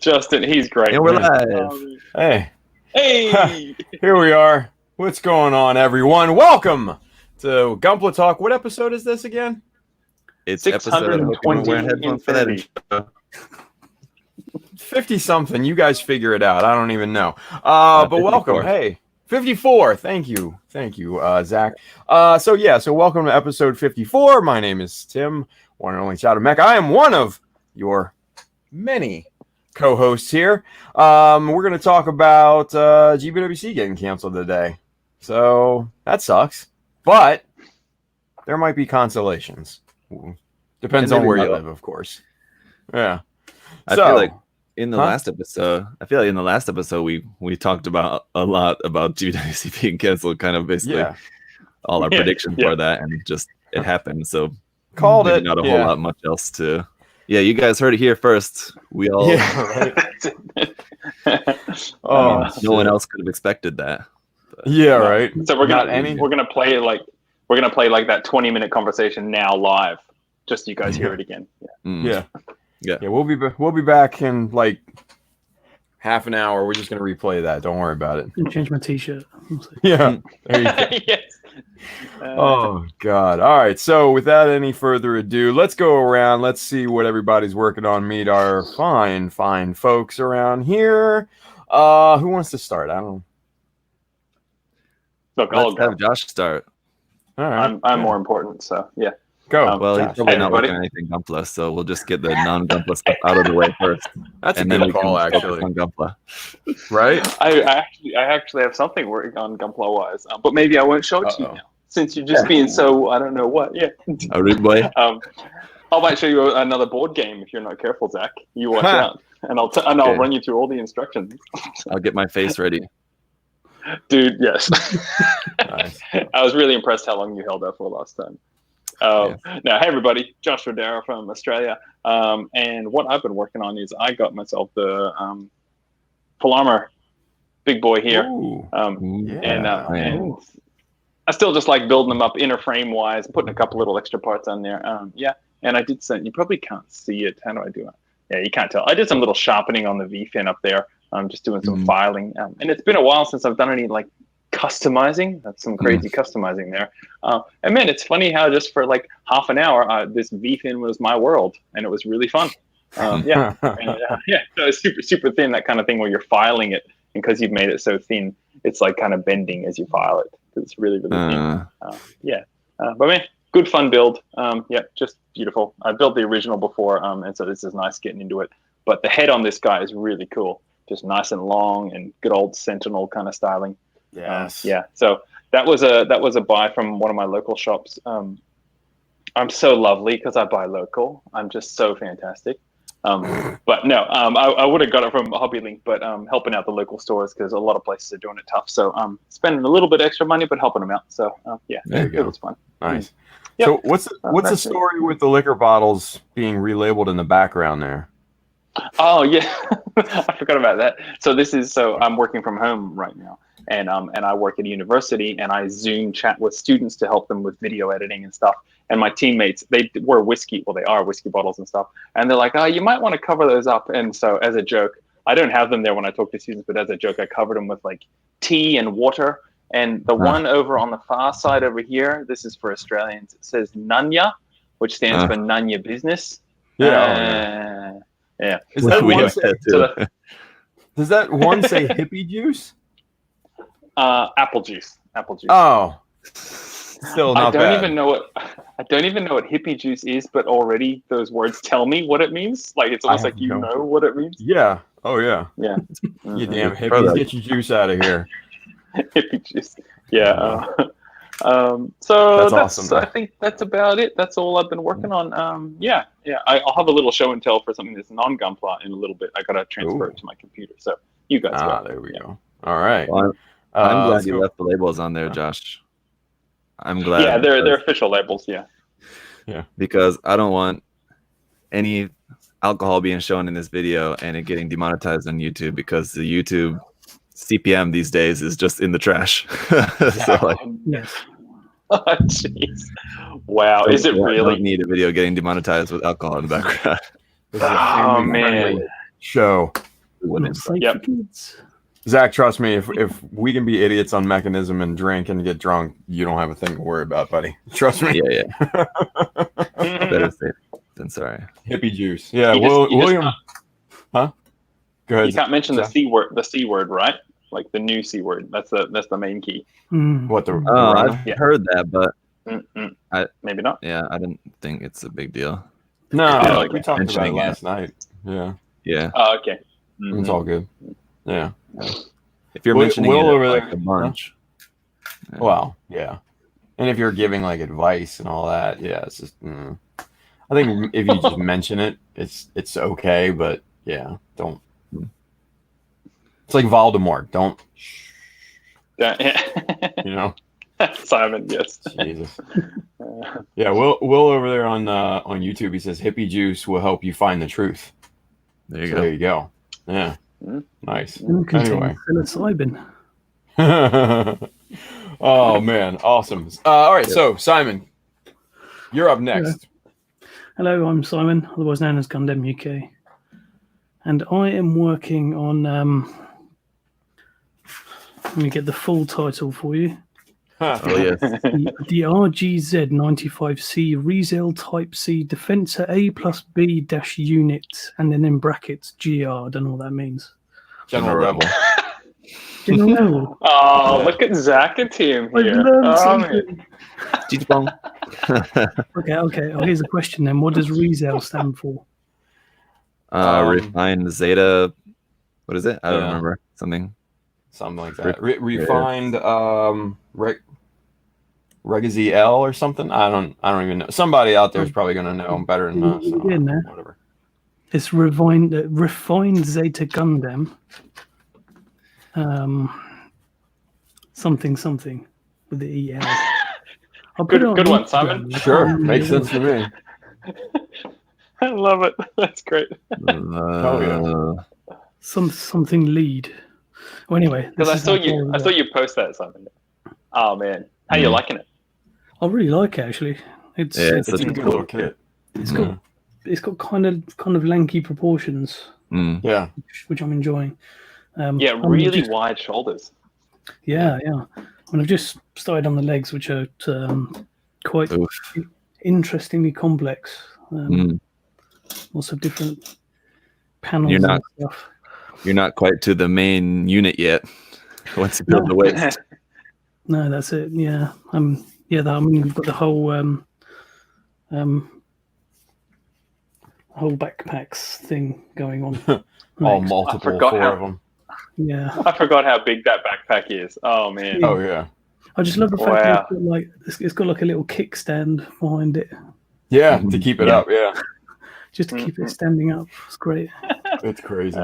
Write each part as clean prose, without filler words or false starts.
Justin, he's great. And we're live. Hey. Hey! Here we are. What's going on, everyone? Welcome to Gunpla Talk. What episode is this again? It's episode 620 wearing headphones for that infinity. intro. 50-something. You guys figure it out. I don't even know. But welcome. 54. Hey, 54. Thank you, Zach. So welcome to episode 54. My name is Tim, one and only Shadow Mech. I am one of your many co-hosts here. We're going to talk about GBWC getting canceled today. So that sucks. But there might be consolations. Depends on where you live, of course. Yeah. I feel like in the last episode, we talked about a lot about GBWC being canceled, kind of basically all our predictions for that, and it happened. So called it. Not a whole lot much else to. Yeah, you guys heard it here first. We all. Yeah, right. No one else could have expected that. But. Yeah, right. So we're gonna play like that 20-minute conversation now live. Just so you guys hear it again. Yeah. We'll be back in like half an hour. We're just gonna replay that. Don't worry about it. Change my t-shirt. Yeah. There you go. Yes. Oh God. All right. So without any further ado, let's go around. Let's see what everybody's working on. Meet our fine folks around here. Who wants to start? I don't know. Look, Let's have Josh start. All right. I'm more important, so yeah. Go. Well, he's probably not everybody. working on anything Gunpla, so we'll just get the non-Gunpla stuff out of the way first. That's and a then good we call, can focus actually. on Gunpla. Right? I actually have something working on Gunpla wise, but maybe I won't show it to you now since you're just being so I don't know what. Yeah. A rude boy. I might show you another board game if you're not careful, Zach. You watch out, and I'll run you through all the instructions. I'll get my face ready. Dude, yes. Nice. I was really impressed how long you held up for last time. Now, hey everybody, Josh Rodera from Australia. And what I've been working on is I got myself the full armor big boy here. Ooh. And I still just like building them up inner frame wise, putting a couple little extra parts on there. And I did some, you probably can't see it. How do I do it? Yeah, you can't tell. I did some little sharpening on the V fin up there. I'm just doing some filing. And it's been a while since I've done any like customizing. That's some crazy customizing there. And man, it's funny how just for like half an hour, this V fin was my world, and it was really fun. So it's super thin, that kind of thing where you're filing it, and because you've made it so thin, it's like kind of bending as you file it. It's really thin. But man, good fun build. Just beautiful. I built the original before, and so this is nice getting into it. But the head on this guy is really cool. Just nice and long and good old Sentinel kind of styling. Yes. So that was a buy from one of my local shops. I'm so lovely because I buy local. I'm just so fantastic. But no, I would have got it from Hobby Link, but helping out the local stores because a lot of places are doing it tough. So spending a little bit extra money, but helping them out. So There you go. it was fun. Nice. Yep. So what's the story with the liquor bottles being relabeled in the background there? Oh yeah, I forgot about that. So I'm working from home right now, and I work at a university, and I Zoom chat with students to help them with video editing and stuff. And my teammates, they are whiskey bottles and stuff, and they're like, oh, you might want to cover those up. And so as a joke, I don't have them there when I talk to students, but as a joke, I covered them with like tea and water. And the one over on the far side over here, this is for Australians. It says Nanya, which stands for Nanya Business. Yeah. Is that We one have say, that too. does that one say hippie juice? Apple juice. Oh, still not bad. I don't even know what hippie juice is, but already those words tell me what it means. Like it's almost like you know what it means. Yeah. Oh yeah. Yeah. You damn hippies, get your juice out of here. Hippie juice. Yeah. So That's awesome. I think that's about it. That's all I've been working on. I'll have a little show and tell for something that's non-Gunpla in a little bit. I gotta transfer it to my computer. So you guys go. There we go. All right. Well, I'm glad you left the labels on there, Josh. I'm glad. Yeah, they're official labels. Yeah. Because I don't want any alcohol being shown in this video and it getting demonetized on YouTube because the YouTube CPM these days is just in the trash. Yes. Oh, jeez. Wow. Is it really? I don't need a video getting demonetized with alcohol in the background. Oh man. show. Not safe for kids. Zach, trust me, if we can be idiots on mechanism and drink and get drunk, you don't have a thing to worry about, buddy. Trust me. Yeah. Better safe than sorry. Hippie juice. Yeah, William. Huh? Go ahead. You can't mention the C word. The C word, right? Like the new C word. That's the main key. What the? I've heard that, but maybe not. Yeah, I didn't think it's a big deal. No, we talked about it last night. Yeah. Oh, okay. It's all good. Yeah. If you're mentioning it over like a bunch. Huh? Well, yeah. And if you're giving like advice and all that, yeah, it's just. I think if you just mention it, it's okay, but yeah, don't. It's like Voldemort. Don't. You know. Simon, yes. Jesus. Yeah, Will over there on YouTube, he says hippie juice will help you find the truth. There you go. There you go. Yeah. Nice. Anyway. Psilocybin. Oh man, awesome. All right, so Simon, you're up next. Hello, I'm Simon, otherwise known as Gundam UK, and I am working on. Let me get the full title for you. Oh yes. The RGZ 95C Riesel Type C Defensor A+B unit, and then in brackets GR. I don't know what that means. General Rebel. General Rebel. Oh, look at Zach and Tim here. Okay. Here's a question then. What does Riesel stand for? Refined Zeta. What is it? I don't remember. Something like that. Refined Regazi L or something. I don't even know. Somebody out there is probably going to know better than us. So whatever. It's refined Zeta Gundam. Something with the EL. Good one, Simon. Sure, makes sense to me. I love it. That's great. Something lead. Well, anyway, because I saw you post that, Simon. Oh man, how you liking it? I really like it actually. It's a good little kit. It's got kind of lanky proportions. Yeah, which I'm enjoying. Really wide shoulders. Yeah. And I've just started on the legs, which are quite interestingly complex. Lots of different panels and stuff. You're not quite to the main unit yet. Once you build the waist. No, that's it. Yeah. We've got the whole backpacks thing going on. All multiple, four of them. Yeah. I forgot how big that backpack is. Oh man. Oh yeah. I just love the fact that it's got like a little kickstand behind it. Yeah, to keep it up. Yeah. Just to keep it standing up. It's great. It's crazy.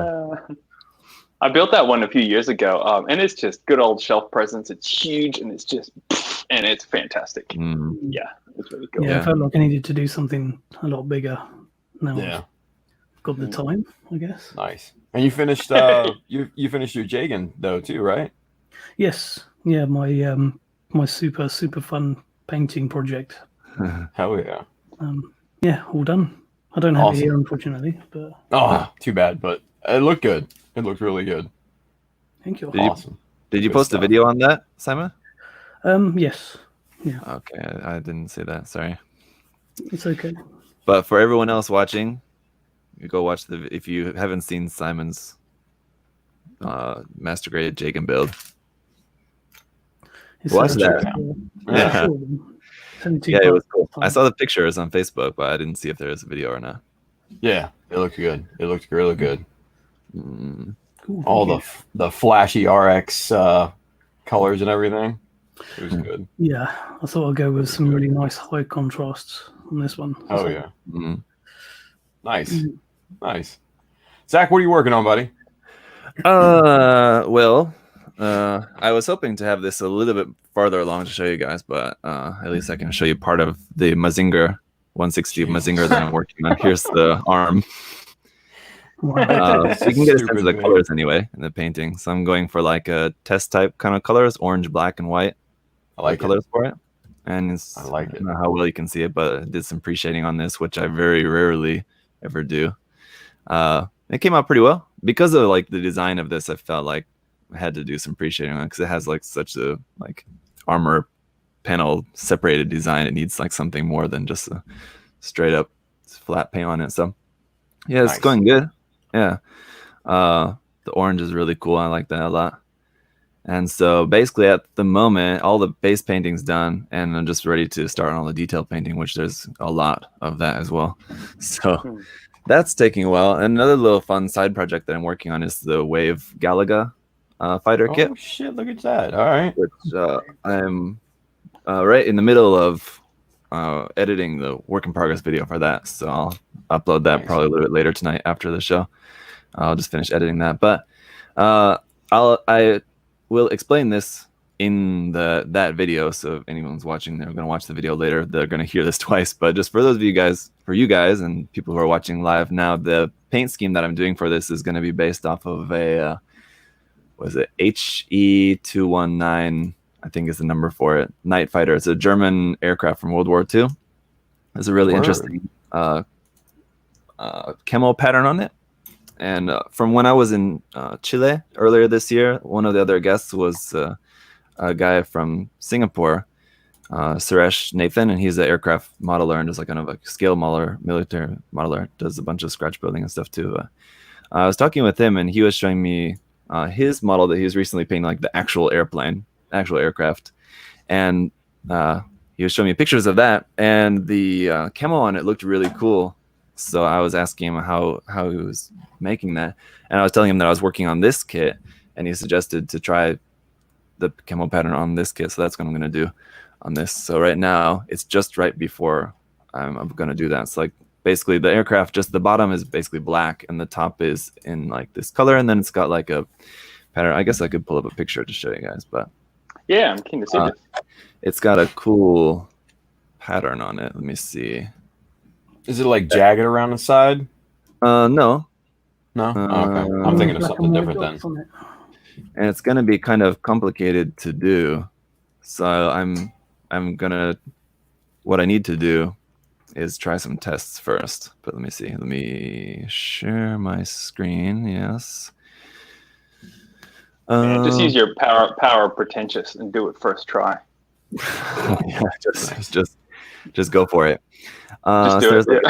I built that one a few years ago, and it's just good old shelf presence. It's huge, and it's just, and it's fantastic. Yeah, it's really cool. Yeah, I felt like I needed to do something a lot bigger. Now I've got the time, I guess. Nice. And you finished you finished your Jagan though too, right? Yes. Yeah, my super fun painting project. Hell yeah. Yeah, all done. I don't have it here, unfortunately, but too bad. But it looked good. It looked really good. Thank you. Awesome. Did you post a video on that, Simon? Yes. Yeah. Okay, I didn't see that. Sorry. It's okay. But for everyone else watching, you go watch if you haven't seen Simon's master grade Jagan build. Watch that. Yeah. It was cool. I saw the pictures on Facebook, but I didn't see if there was a video or not. Yeah, it looked good. It looked really good. Cool, all the flashy RX colors and everything. It was good. Yeah, I thought I'd go with some really nice high contrasts on this one. Oh yeah. Nice. Zach, what are you working on, buddy? Well, I was hoping to have this a little bit farther along to show you guys, but at least I can show you part of the Mazinger 160 Mazinger that I'm working on. Here's the arm. So you can get a sense of the colors anyway in the painting. So I'm going for like a test type kind of colors, orange, black, and white. I like colors for it. And I don't know how well you can see it, but I did some pre-shading on this, which I very rarely ever do. It came out pretty well because of like the design of this. I felt like I had to do some pre-shading on it because it has like such a like armor panel separated design. It needs like something more than just a straight up flat paint on it. So yeah, it's going good. Yeah. The orange is really cool. I like that a lot. And so basically at the moment, all the base painting's done and I'm just ready to start on all the detail painting, which there's a lot of that as well. So that's taking a while. And another little fun side project that I'm working on is the Wave Galaga fighter kit. Oh shit, look at that. All right. Which I'm right in the middle of editing the work in progress video for that. So I'll upload that probably a little bit later tonight after the show. I'll just finish editing that. But I will explain this in that video. So if anyone's watching, they're going to watch the video later. They're going to hear this twice. But just for those of you guys, and people who are watching live now, the paint scheme that I'm doing for this is going to be based off of a was it HE219? I think is the number for it. Night Fighter. It's a German aircraft from World War II. There's a really interesting camo pattern on it. And from when I was in Chile earlier this year, one of the other guests was a guy from Singapore, Suresh Nathan, and he's an aircraft modeler and just like kind of a scale modeler, military modeler, does a bunch of scratch building and stuff too. I was talking with him and he was showing me his model that he was recently painting, like the actual aircraft. And he was showing me pictures of that and the camo on it looked really cool. So I was asking him how he was making that. And I was telling him that I was working on this kit and he suggested to try the camo pattern on this kit. So that's what I'm going to do on this. So right now it's just right before I'm going to do that. It's like basically the aircraft, just the bottom is basically black and the top is in like this color. And then it's got like a pattern. I guess I could pull up a picture to show you guys, but yeah, I'm keen to see this. It's got a cool pattern on it. Let me see. Is it like jagged around the side? No. No? Okay. I'm thinking of something different then. And it's going to be kind of complicated to do. So I'm going to, what I need to do is try some tests first. But let me see. Let me share my screen. Yes. Just use your power pretentious and do it first try. Yeah, just go for it. Just do it. Like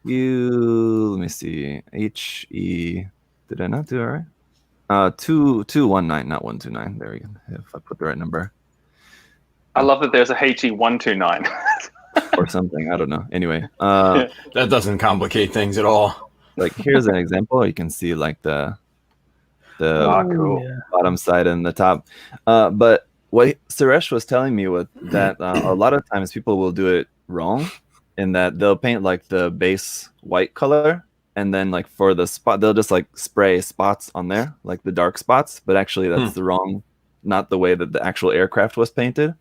let me see. HE. Did I not do it right? 2219, not 129. There we go. If I put the right number. I love that there's a HE129. Or something. I don't know. Anyway. That doesn't complicate things at all. Like here's an example. You can see like the bottom side and the top. But what Suresh was telling me was that a lot of times people will do it wrong in that they'll paint like the base white color and then like for the spot they'll just like spray spots on there, like the dark spots, but actually that's the wrong, not the way that the actual aircraft was painted.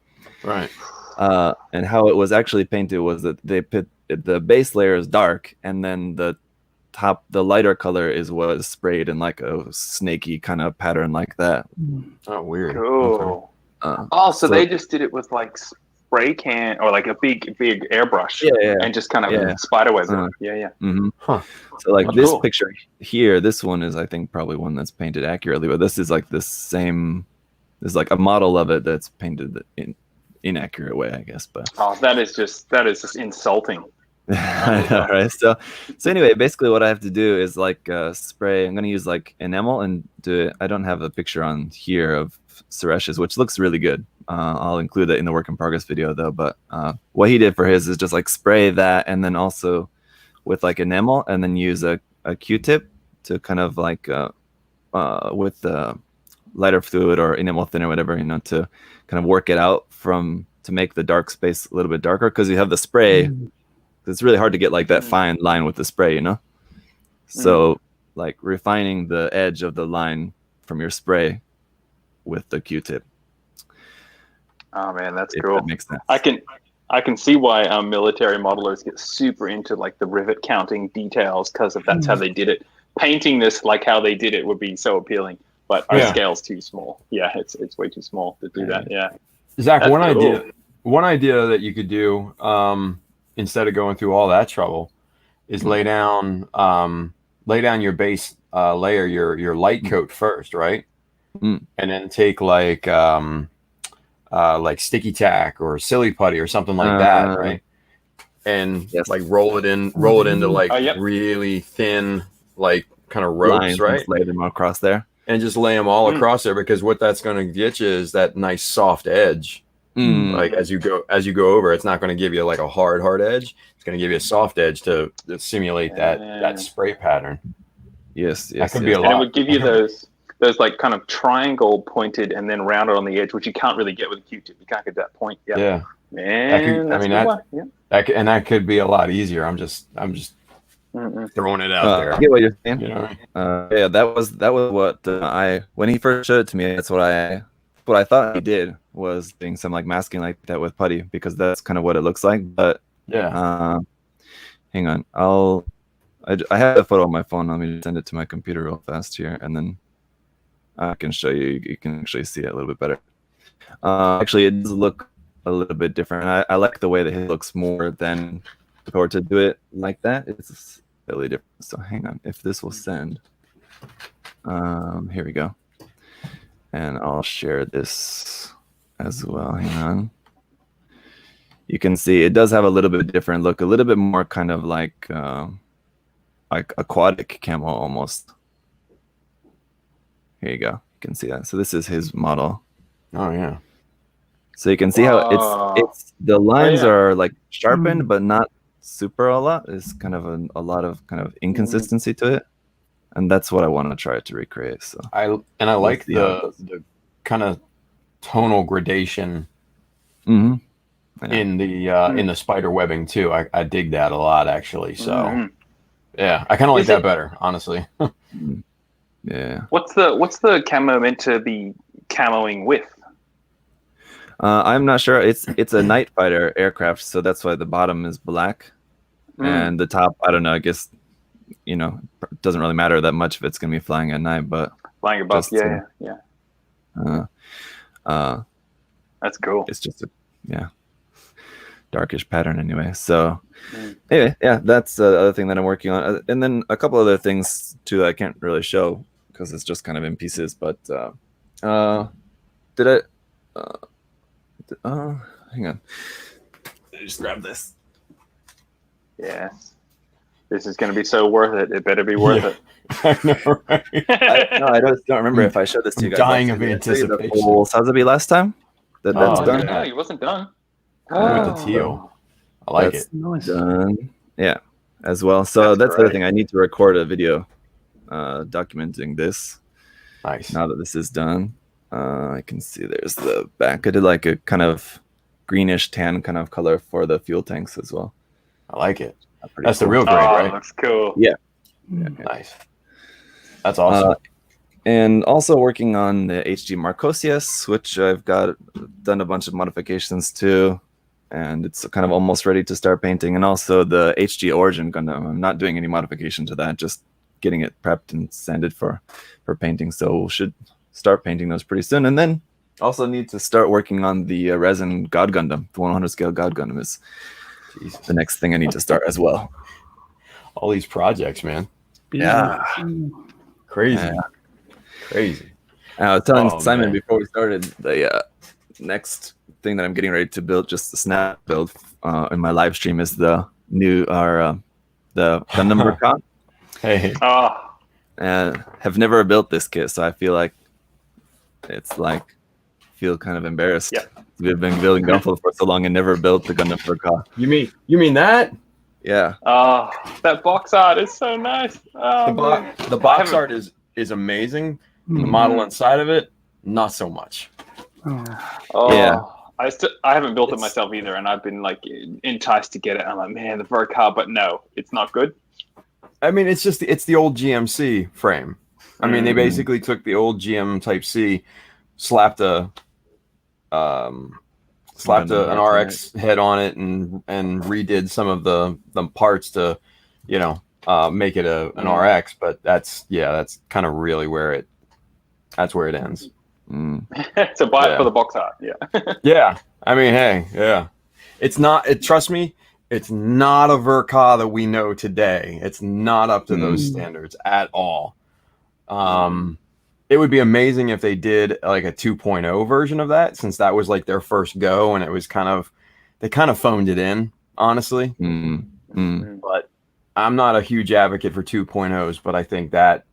Right. And how it was actually painted was that they put the base layer is dark and then the lighter color is what is sprayed in like a snaky kind of pattern like that. Oh, weird. Cool. Okay. So they just did it with like spray can or like a big airbrush, and just kind of spiderweb it. Mm-hmm. Huh. So like this picture here, this one is I think probably one that's painted accurately, but this is like the same. There's like a model of it that's painted in inaccurate way, I guess. But that is just insulting. I know, right? So anyway, basically what I have to do is like spray. I'm going to use like enamel and do it. I don't have a picture on here of Suresh's, which looks really good. I'll include it in the work in progress video though. But what he did for his is just like spray that and then also with like enamel and then use a Q-tip to kind of like with the lighter fluid or enamel thinner, whatever, to kind of work it out to make the dark space a little bit darker because you have the spray. It's really hard to get like that fine line with the spray, So like refining the edge of the line from your spray with the Q-tip. Oh man, that's cool. That makes sense. I can see why military modelers get super into like the rivet counting details because that's how they did it. Painting this like how they did it would be so appealing, but our scale's too small. Yeah, it's way too small to do that. Yeah. Zach, that's one idea that you could do instead of going through all that trouble is lay down your base layer, your light coat first, right? Mm. And then take like sticky tack or silly putty or something like that, right? And like roll it into like really thin, like kind of ropes, lines, right? Lay them across there, and just lay them all across there, because what that's going to get you is that nice soft edge. Like as you go over, it's not going to give you like a hard edge. It's going to give you a soft edge to simulate that spray pattern. Yes, that could be a lot. And it would give you those like kind of triangle pointed and then rounded on the edge, which you can't really get with a Q-tip. You can't get that point. Yeah. Man, that could be a lot easier. I'm just throwing it out there. I get what you're saying. You know? Yeah, that was what when he first showed it to me. That's what I thought he did, was doing some like masking like that with putty, because that's kind of what it looks like. But yeah, hang on, I have a photo on my phone. Let me just send it to my computer real fast here, and then I can show you. You can actually see it a little bit better. Actually, it does look a little bit different. I like the way that it looks more than if I were to do it like that. It's really different. So hang on, if this will send. Here we go. And I'll share this as well. Hang on. You can see it does have a little bit different look, a little bit more kind of like aquatic camo almost. Here you go. You can see that. So this is his model. Oh yeah. So you can see how it's the lines are like sharpened, but not super a lot. It's kind of a lot of kind of inconsistency to it. And that's what I want to try to recreate. So I like the kind of tonal gradation in the spider webbing too. I dig that a lot, actually. So yeah, I kind of like that better, honestly. Yeah. What's the camo meant to be camoing with? I'm not sure. It's a night fighter aircraft, so that's why the bottom is black, and the top, I don't know. I guess it doesn't really matter that much if it's gonna be flying at night, but flying above, yeah. That's cool. It's just a darkish pattern anyway. So anyway, yeah, that's the other thing that I'm working on, and then a couple other things too that I can't really show because it's just kind of in pieces. But hang on, I just grab this. Yes. This is going to be so worth it. It better be worth it. I know, right? I just don't remember if I showed this to you guys. Dying of anticipation. The whole Sotheby last time. That's done. No, he wasn't done. With the teal. I like it. Nice. Done. Yeah, as well. So that's the other thing. I need to record a video documenting this. Nice. Now that this is done, I can see there's the back. I did like a kind of greenish tan kind of color for the fuel tanks as well. I like it. That's the real grade, right? Looks cool. Yeah. Nice. That's awesome. And also working on the HG Marcosius, which I've done a bunch of modifications to, and it's kind of almost ready to start painting. And also the HG Origin Gundam. I'm not doing any modification to that, just getting it prepped and sanded for painting. So we should start painting those pretty soon. And then also need to start working on the resin God Gundam. The 100 scale God Gundam is the next thing I need to start as well. All these projects, man. Yeah. Crazy. Yeah. Crazy. I was telling Simon before we started, the next thing that I'm getting ready to build, just the snap build in my live stream, is the new the Gundam Recon. Hey. And have never built this kit, so I feel like feel kind of embarrassed. Yeah. We've been building Gunpla for so long and never built the Gundam Recon. You mean that? Yeah. That box art is so nice. The box art is amazing. The model inside of it, not so much. Yeah. I haven't built it myself either, and I've been like enticed to get it. I'm like, man, the Vercar, but no, it's not good. I mean, it's the old GMC frame. I mean, they basically took the old GM Type C, slapped an RX head on it, and redid some of the parts to, make it an RX. But that's kind of really where it ends. So buy it for the box art. Yeah. Yeah. I mean, hey, yeah. It's not. Trust me, It's not a Verka that we know today. It's not up to those standards at all. It would be amazing if they did like a 2.0 version of that, since that was like their first go, and it was they kind of phoned it in, honestly. But I'm not a huge advocate for 2.0s, but I think that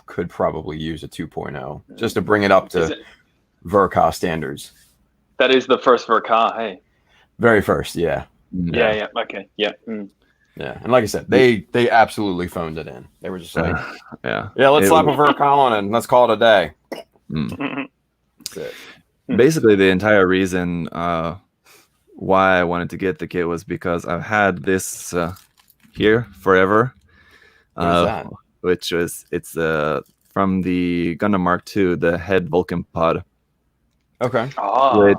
could probably use a 2.0 just to bring it up to Verka standards. That is the first Verka, hey? Very first, yeah. Yeah, okay, yeah. Yeah, and like I said, they absolutely phoned it in. They were just like, let's slap a Verka on and let's call it a day. That's it. Basically, the entire reason why I wanted to get the kit was because I've had this here forever. What is that? Which was from the Gundam Mark II, the head Vulcan pod. Okay. Which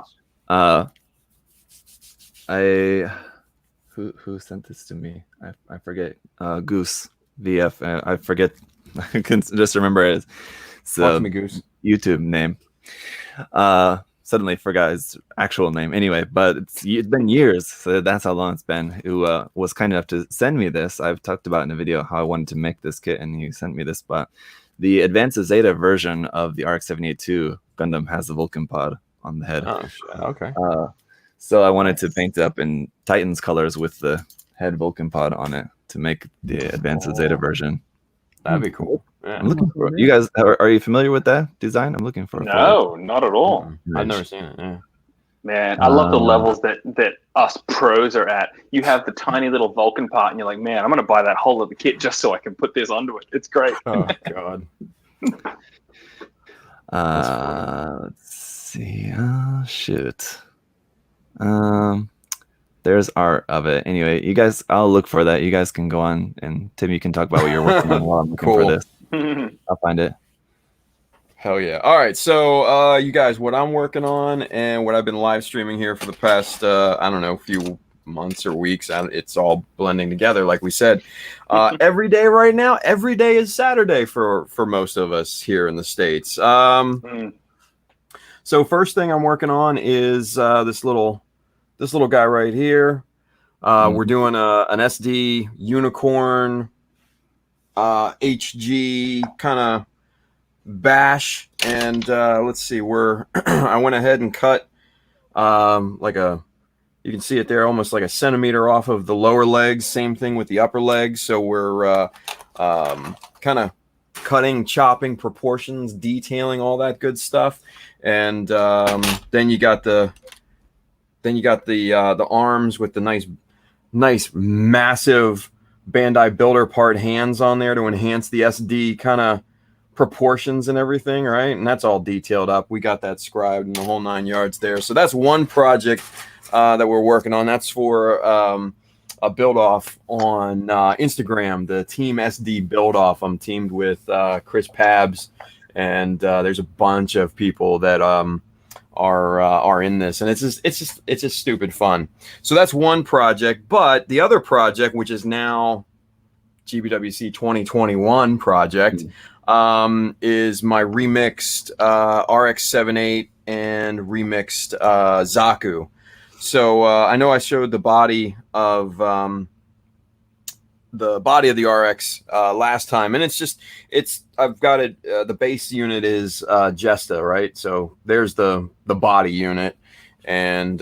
who sent this to me? I forget. Goose VF. I forget. I can just remember it. It's Goose. YouTube name. Suddenly forgot his actual name. Anyway, but it's been years, so that's how long it's been. Who was kind enough to send me this. I've talked about in a video how I wanted to make this kit, and he sent me this. But the Advanced Zeta version of the RX-782 Gundam has the Vulcan pod on the head. Oh, shit. Okay. So I wanted to paint it up in Titan's colors with the head Vulcan pod on it to make the Advanced Zeta version. That'd be cool. Yeah. I'm looking for it. You guys, are you familiar with that design? I'm looking for it. No, not at all. I've never seen it. Yeah. Man, I love the levels that us pros are at. You have the tiny little Vulcan part, and you're like, man, I'm going to buy that whole other kit just so I can put this onto it. It's great. Oh, God. Let's see. Oh, shoot. There's art of it. Anyway, you guys, I'll look for that. You guys can go on, and Tim, you can talk about what you're working on while I'm looking for this. I'll find it. Hell yeah. All right. So, you guys, what I'm working on and what I've been live streaming here for the past, I don't know, few months or weeks, it's all blending together, like we said. Every day right now, every day is Saturday for most of us here in the States. So first thing I'm working on is this little guy right here. We're doing an SD Unicorn HG kind of bash, and let's see, I went ahead and cut you can see it there, almost like a centimeter off of the lower legs. Same thing with the upper legs. So we're kind of cutting, chopping, proportions, detailing, all that good stuff. And then you got the arms with the nice massive Bandai Builder part hands on there to enhance the SD kind of proportions and everything, right? And that's all detailed up. We got that scribed in the whole 9 yards there. So that's one project that we're working on. That's for a build off on Instagram, the Team SD build off. I'm teamed with Chris Pabs, and there's a bunch of people that are in this, and it's just stupid fun. So that's one project. But the other project, which is now GBWC 2021 project, is my remixed RX-78 and remixed Zaku. So I know I showed the body of the RX last time, and I've got it. The base unit is Jesta, right? So there's the body unit, and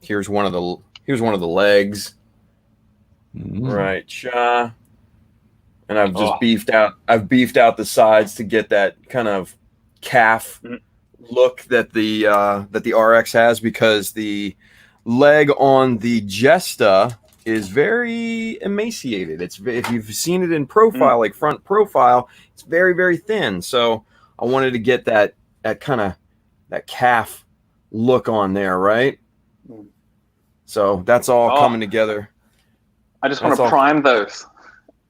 here's one of the legs, right? And I've just beefed out the sides to get that kind of calf look that the RX has, because the leg on the Jesta is very emaciated. If you've seen it in profile, like front profile, it's very, very thin. So I wanted to get that kind of that calf look on there, right? So that's all coming together. I just want to prime those.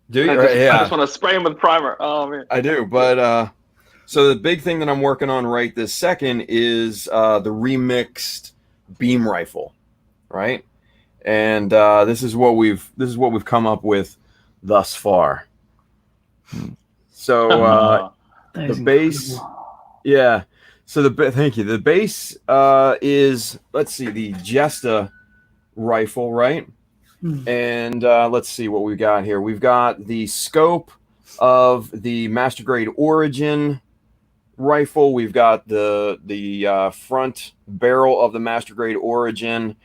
Do you? I just want to spray them with primer. Oh man, I do. But so the big thing that I'm working on right this second is the remixed beam rifle, right? And this is what we've come up with thus far. So the base, yeah. So thank you. The base is, let's see, the Jesta rifle, right? And let's see what we've got here. We've got the scope of the Master Grade Origin rifle. We've got the front barrel of the Master Grade Origin.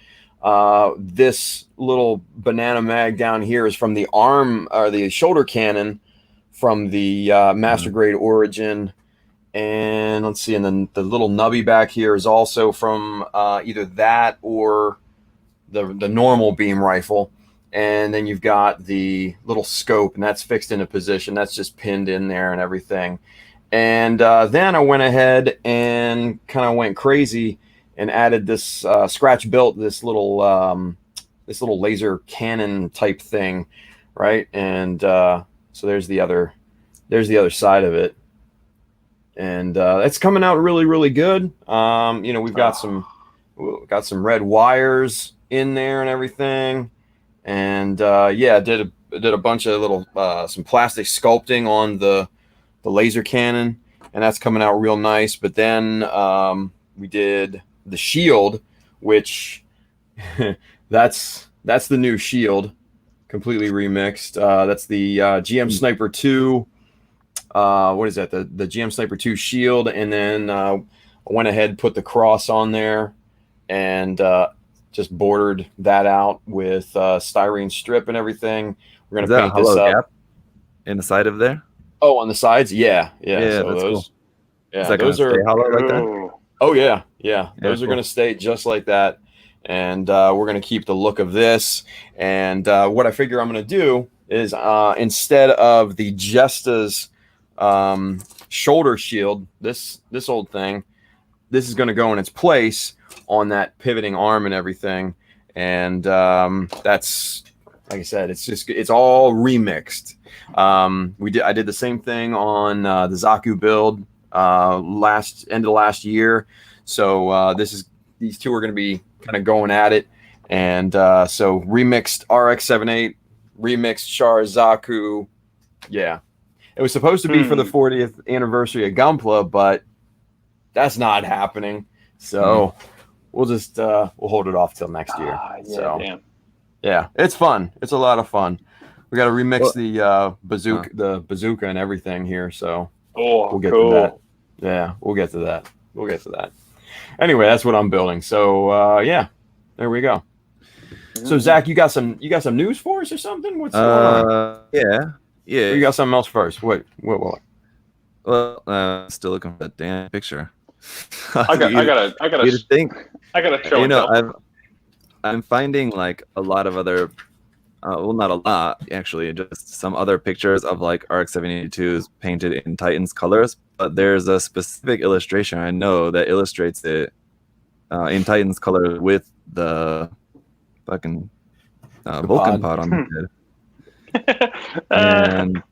This little banana mag down here is from the arm or the shoulder cannon from the Master Grade Origin. And let's see, and then the little nubby back here is also from either that or the normal beam rifle. And then you've got the little scope, and that's fixed into position. That's just pinned in there and everything. And then I went ahead and kind of went crazy and added this scratch built this little laser cannon type thing, right? And so there's the other side of it, and it's coming out really, really good. We've got some red wires in there and everything. And did a bunch of little some plastic sculpting on the laser cannon, and that's coming out real nice. But then we did the shield, which that's the new shield, completely remixed. That's the GM Sniper 2. What is that? The GM Sniper 2 shield, and then I went ahead and put the cross on there, and just bordered that out with styrene strip and everything. We're gonna paint this up. Gap in the side of there. Oh, on the sides, yeah. So that's cool. Yeah, those are hollow like that. Oh yeah. Those are gonna stay just like that, and we're gonna keep the look of this. And what I figure I'm gonna do is instead of the Jesta's shoulder shield, this old thing, this is gonna go in its place on that pivoting arm and everything. And that's, like I said, it's all remixed. I did the same thing on the Zaku build end of last year. So these two are going to be kind of going at it. And so remixed RX-78, remixed Char Zaku. Yeah, it was supposed to be for the 40th anniversary of Gunpla, but that's not happening. So we'll just we'll hold it off till next year. Yeah, it's fun. It's a lot of fun. We got to remix the bazooka and everything here. So we'll get to that. Yeah, we'll get to that. Anyway, that's what I'm building. So there we go. So Zach, you got some news for us or something? What's going on? Yeah. Or you got something else first? What? Well, still looking for that damn picture. I gotta show I'm finding like a lot of other, well, not a lot actually, just some other pictures of like RX-782s painted in Titan's colors. But there's a specific illustration I know that illustrates it in Titan's color with the fucking Vulcan pod on the head. And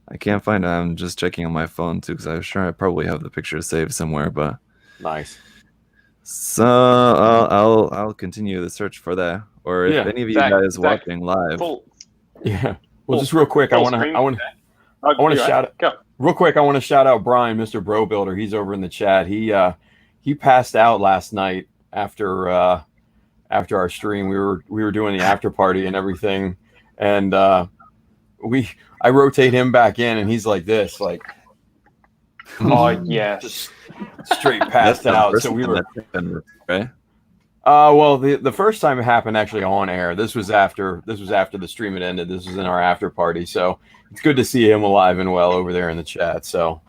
I can't find it. I'm just checking on my phone too, because I'm sure I probably have the picture saved somewhere. But nice. So I'll continue the search for that. Or if any of you guys watching live, well, just real quick, I want to shout out real quick. I want to shout out Brian, Mr. Bro Builder. He's over in the chat. He passed out last night after our stream. We were doing the after party and everything, and I rotate him back in, and he's like this, like, oh yes, just straight passed out. So we were right. Well, the first time it happened actually on air. This was after the stream had ended. This was in our after party. So it's good to see him alive and well over there in the chat. So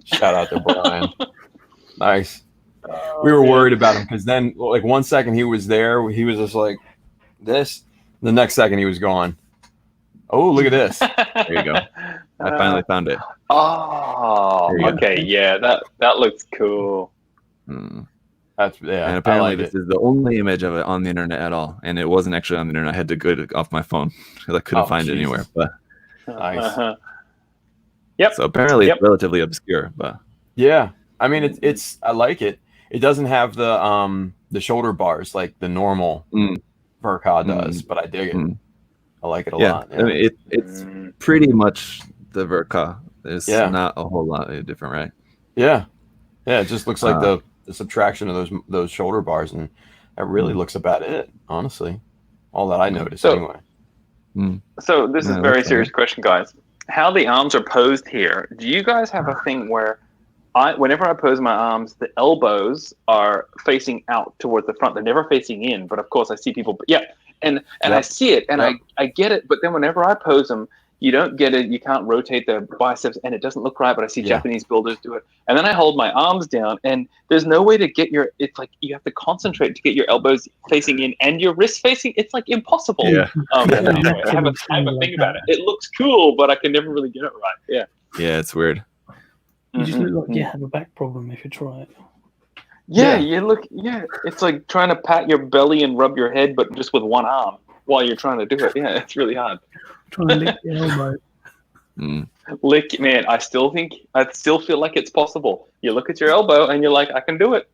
shout out to Brian. Nice. We were worried about him because then, like, 1 second he was there, he was just like this. The next second he was gone. Oh, look at this. There you go. I finally found it. Oh, okay. Go. Yeah, that looks cool. And apparently this is the only image of it on the internet at all, and it wasn't actually on the internet. I had to get it off my phone because I couldn't find it anywhere. But nice. Yep. So apparently it's relatively obscure, but yeah, I mean it's I like it. It doesn't have the shoulder bars like the normal Verka does, but I dig it. I like it a lot. Yeah. I mean, it's pretty much the Verka. There's not a whole lot different, right? Yeah. It just looks like the subtraction of those shoulder bars, and that really looks about it, honestly. All that I noticed anyway. So this is a very serious question, guys. How the arms are posed here, do you guys have a thing where whenever I pose my arms, the elbows are facing out towards the front. They're never facing in, but of course I see people, and I see it, and I get it, but then whenever I pose them, you don't get it. You can't rotate the biceps, and it doesn't look right. But I see Japanese builders do it, and then I hold my arms down, and there's no way to get your. It's like you have to concentrate to get your elbows facing in and your wrists facing. It's like impossible. Yeah. Anyway, I have a thing about it. It looks cool, but I can never really get it right. Yeah. Yeah, it's weird. You just look like you have a back problem if you try it. Yeah, you look. Yeah, it's like trying to pat your belly and rub your head, but just with one arm while you're trying to do it. Yeah, it's really hard. Trying to lick your elbow. Lick, man. I still feel like it's possible. You look at your elbow and you're like, I can do it.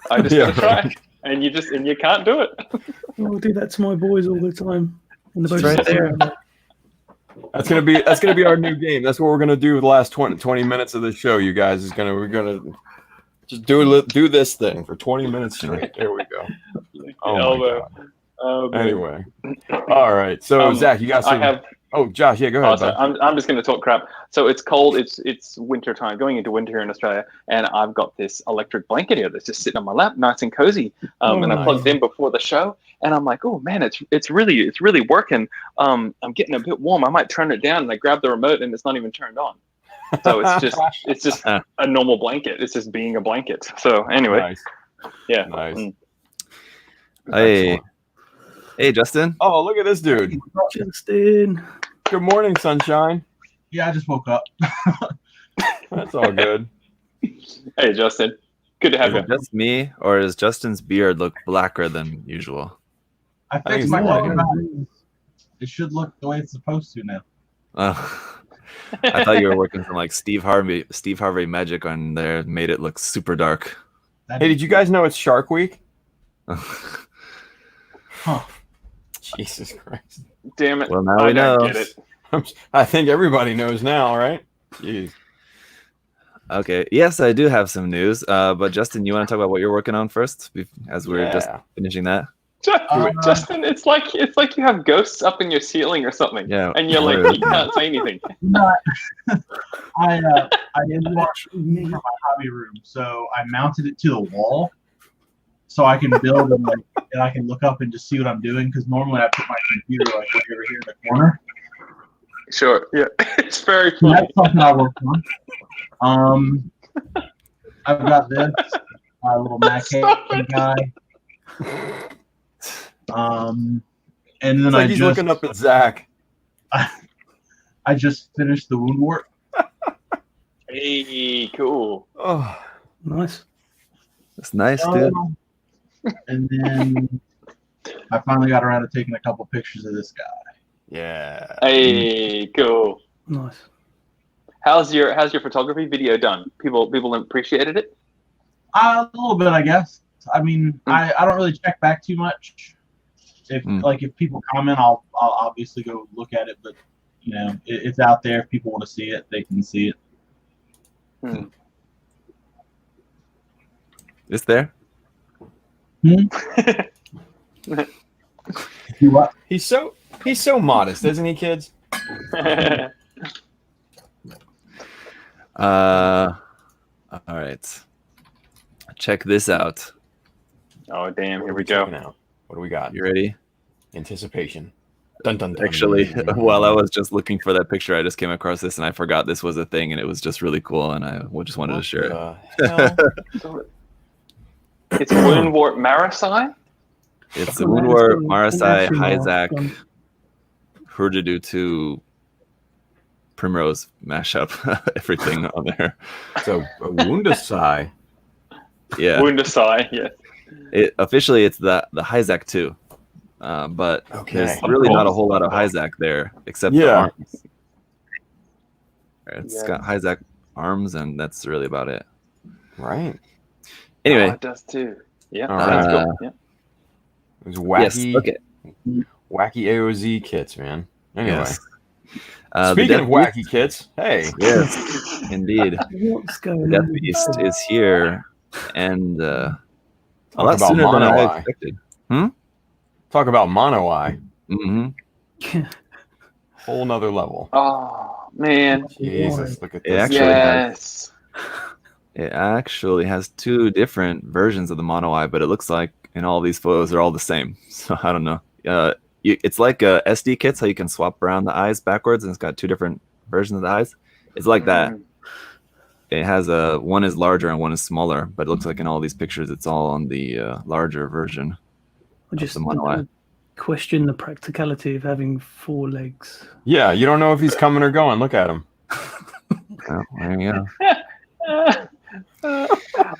I just gotta try, and you can't do it. I'll do that to my boys all the time. And it's right there. That's gonna be our new game. That's what we're gonna do the last 20 minutes of the show. You guys we're gonna just do this thing for 20 minutes straight. There we go. Elbow. Anyway, all right. So Zach, you got some. Oh, Josh, go ahead. So I'm just going to talk crap. So it's cold. It's winter time, going into winter here in Australia, and I've got this electric blanket here that's just sitting on my lap, nice and cozy. And I plugged in before the show, and I'm like, oh man, it's really working. I'm getting a bit warm. I might turn it down, and I grab the remote, and it's not even turned on. So it's just a normal blanket. It's just being a blanket. So anyway, nice. Hey, Justin. Oh, look at this dude. Justin. Good morning, sunshine. Yeah, I just woke up. That's all good. Hey, Justin. Good to have you. Just me, or does Justin's beard look blacker than usual? I fixed my hair. It should look the way it's supposed to now. I thought you were working some like Steve Harvey magic on there, made it look super dark. Hey, did you guys know it's Shark Week? Huh. Jesus Christ. Damn it. Well, now we know. Get it. I think everybody knows now, right? Jeez. Okay. Yes, I do have some news. But Justin, you want to talk about what you're working on first, as we're just finishing that? Justin, it's like you have ghosts up in your ceiling or something. Yeah. And you're like, you can't say anything. I did watch for my hobby room, so I mounted it to the wall so I can build and I can look up and just see what I'm doing, because normally I put my computer like right over here in the corner. Sure. Yeah. It's very funny. That's something I worked on. I've got this little Mackay guy. And then he's looking up at Zach. I just finished the wound wart. Hey, cool. Oh, nice. That's nice, dude. And then I finally got around to taking a couple pictures of this guy. Yeah. Hey, cool. Nice. How's your photography video done? People appreciated it? A little bit, I guess. I mean, I don't really check back too much. If people comment, I'll obviously go look at it. But it's out there. If people want to see it, they can see it. It's there. What? He's so modest, isn't he, kids? All right. Check this out. Oh damn! Here we go. Now, what do we got? You ready? Anticipation. Dun dun dun. Actually, while I was just looking for that picture, I just came across this and I forgot this was a thing, and it was just really cool, and I just wanted to share it. It's Woundwort Marasai? It's the Woundwort Marasai Hyzak Hurdidu 2 Primrose mashup. Everything on there. So a Wundasai. Yeah. Wundasai, yeah. Officially, it's the Hyzak 2. But there's really not a whole lot of Hyzak there, except the arms. It's got Hyzak arms, and that's really about it. Right. Anyway. It does too. Yeah. That's cool. Yeah. It was wacky. Yes, okay. Wacky AOZ kits, man. Anyway. Yes. Speaking of wacky kits, hey. Yes, indeed. What's going Death on? Beast is here, and a Talk lot about sooner than I Mono-Eye. expected. Talk about mono eye. Mm-hmm. Whole nother level. Oh man. Jesus, look at It this. actually has two different versions of the mono eye, but it looks like in all these photos they're all the same. So I don't know. It's like SD kits, how you can swap around the eyes backwards, and it's got two different versions of the eyes. It's like that. It has one is larger and one is smaller, but it looks like in all these pictures it's all on the larger version. I just question the practicality of having 4 legs. Yeah, you don't know if he's coming or going. Look at him. Oh, there you go. I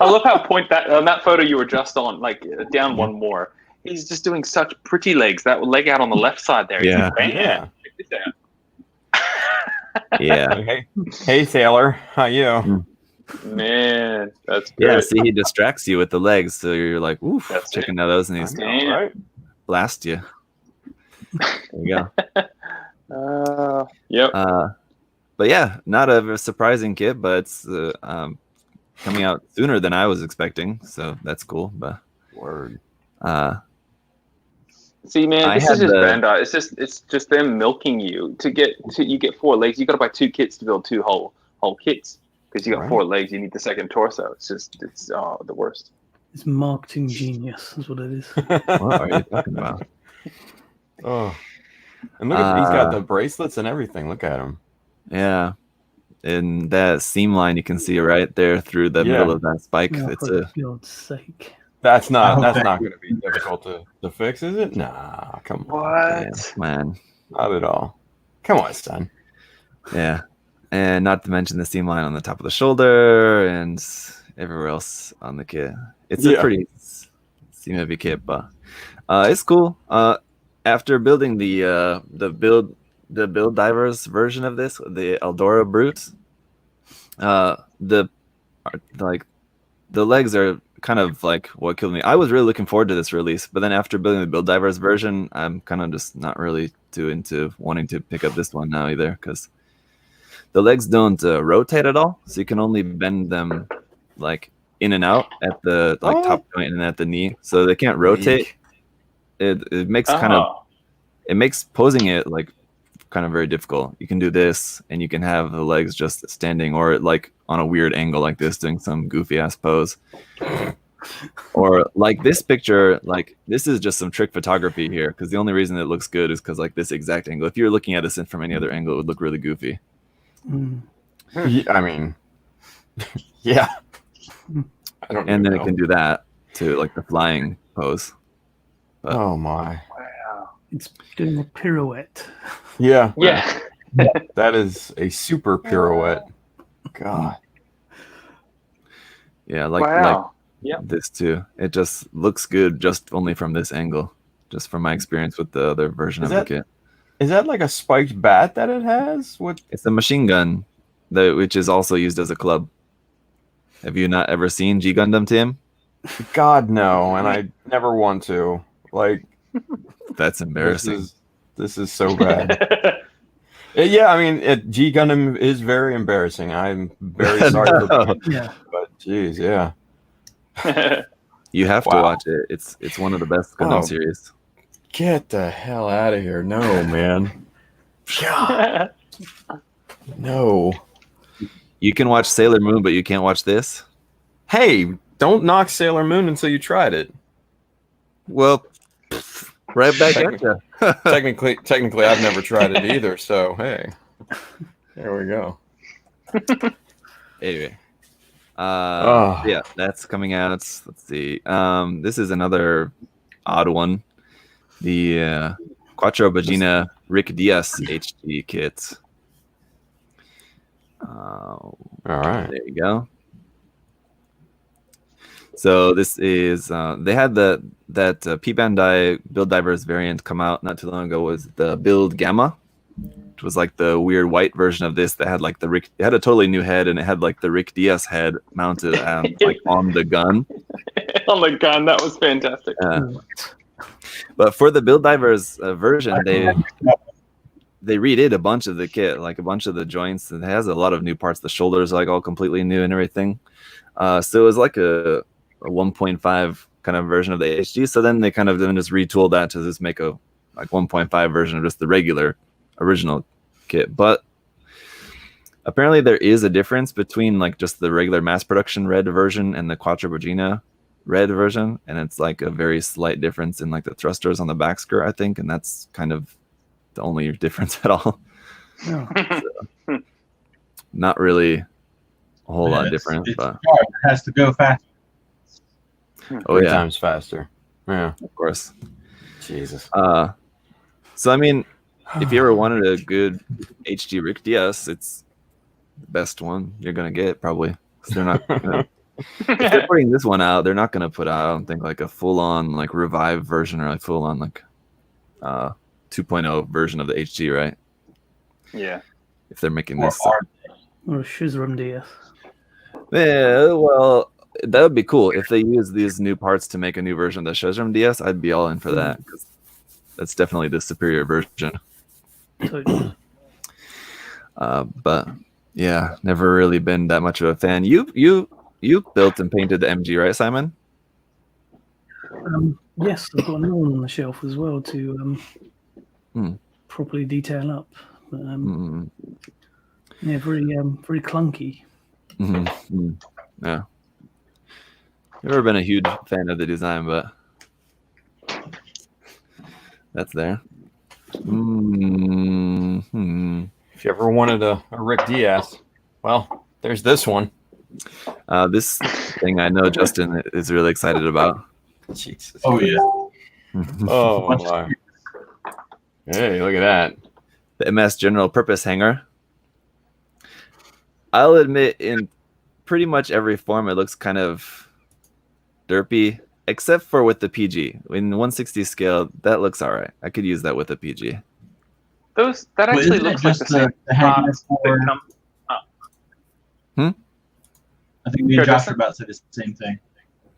love how on that photo you were just on, like down one more. He's just doing such pretty legs. That leg out on the left side there. Yeah. Yeah. Check this out. Yeah. Hey, Sailor. How you? Man, that's great. Yeah, see, he distracts you with the legs, so you're like, oof, checking out those, and he's Right? blast you. There you go. Yep. But yeah, not a surprising kit, but it's coming out sooner than I was expecting, so that's cool. But word. See, man, this is just Bandai. It's just them milking you you get 4 legs. You got to buy 2 kits to build 2 whole kits because you got 4 legs. You need the second torso. It's the worst. It's marketing genius. That's what it is. What are you talking about? Oh, and look at he's got the bracelets and everything. Look at him. Yeah, and that seam line you can see right there through the middle of that spike. Oh, it's for God's sake. That's not going to be difficult to fix, is it? Nah, come on. What? Man, not at all. Come on, son. Yeah, and not to mention the seam line on the top of the shoulder and everywhere else on the kit. It's a pretty seam heavy kit, but it's cool. After building the Build Divers version of this, the Eldora Brute, the legs are kind of like what killed me. I was really looking forward to this release, but then after building the Build Divers version, I'm kind of just not really too into wanting to pick up this one now either, because the legs don't rotate at all, so you can only bend them like in and out at the top joint and at the knee, so they can't rotate. It makes it makes posing it like kind of very difficult. You can do this, and you can have the legs just standing, or like on a weird angle like this, doing some goofy ass pose. Or like this picture, like this is just some trick photography here, because the only reason it looks good is because like this exact angle. If you're looking at this from any other angle, it would look really goofy. Yeah, I mean, yeah. I don't and then know. it can do that to like the flying pose. But, oh my! Wow. It's doing a pirouette. Yeah. Yeah. That is a super pirouette. God. Yeah, like this too. It just looks good just only from this angle, just from my experience with the other version of the kit. Is that like a spiked bat that it has? What? It's a machine gun, which is also used as a club. Have you not ever seen G Gundam, Tim? God, no, and I never want to. Like, that's embarrassing. This is so bad. Yeah, I mean, G Gundam is very embarrassing. I'm very sorry for that. Yeah. But geez, yeah. You have to watch it. It's one of the best Gundam series. Get the hell out of here. No, man. God. No. You can watch Sailor Moon, but you can't watch this? Hey, don't knock Sailor Moon until you tried it. Well, right back at you. Technically, I've never tried it either, so hey. There we go. Anyway. Yeah, that's coming out. Let's see. This is another odd one. The Quattro Bagina Rick Diaz HD kit. All right. There you go. So this is they had that P Bandai Build Divers variant come out not too long ago. Was the Build Gamma, which was like the weird white version of this that had like it had a totally new head, and it had like the Rick Diaz head mounted like on the gun. On the gun, that was fantastic. But for the Build Divers version, they redid a bunch of the kit, like a bunch of the joints, and it has a lot of new parts. The shoulders are like all completely new and everything. So it was like a 1.5 kind of version of the HD. So then they kind of then just retooled that to just make a like 1.5 version of just the regular original kit. But apparently there is a difference between like just the regular mass production red version and the Quattroporcina red version, and it's like a very slight difference in like the thrusters on the back skirt, I think, and that's kind of the only difference at all. Oh. So, not really a whole lot different, but it has to go fast. Oh 3 yeah, times faster. Yeah, of course. Jesus. So I mean, if you ever wanted a good HD Rick DS, it's the best one you're gonna get probably. 'Cause they're not. If they're putting this one out, they're not gonna put out, I don't think, like a full-on like revived version or like full-on like 2.0 version of the HD, right? Yeah. If they're making this. Or a Shizram DS. Yeah, well, that would be cool if they use these new parts to make a new version of the Shizram DS. I'd be all in for that because that's definitely the superior version. But yeah, never really been that much of a fan. You built and painted the MG, right, Simon? Yes, I've got another one on the shelf as well to properly detail up. But, yeah, very clunky. Yeah. Never been a huge fan of the design, but that's there. If you ever wanted a Rick DS, well, there's this one. This thing I know Justin is really excited about. Jesus. Oh yeah. Oh my. Hey, look at that. The MS General Purpose Hanger. I'll admit, in pretty much every form, it looks kind of derpy, except for with the PG. In 160 scale, that looks all right. I could use that with a PG. That actually looks like the same. I think me and Josh are about to say the same thing.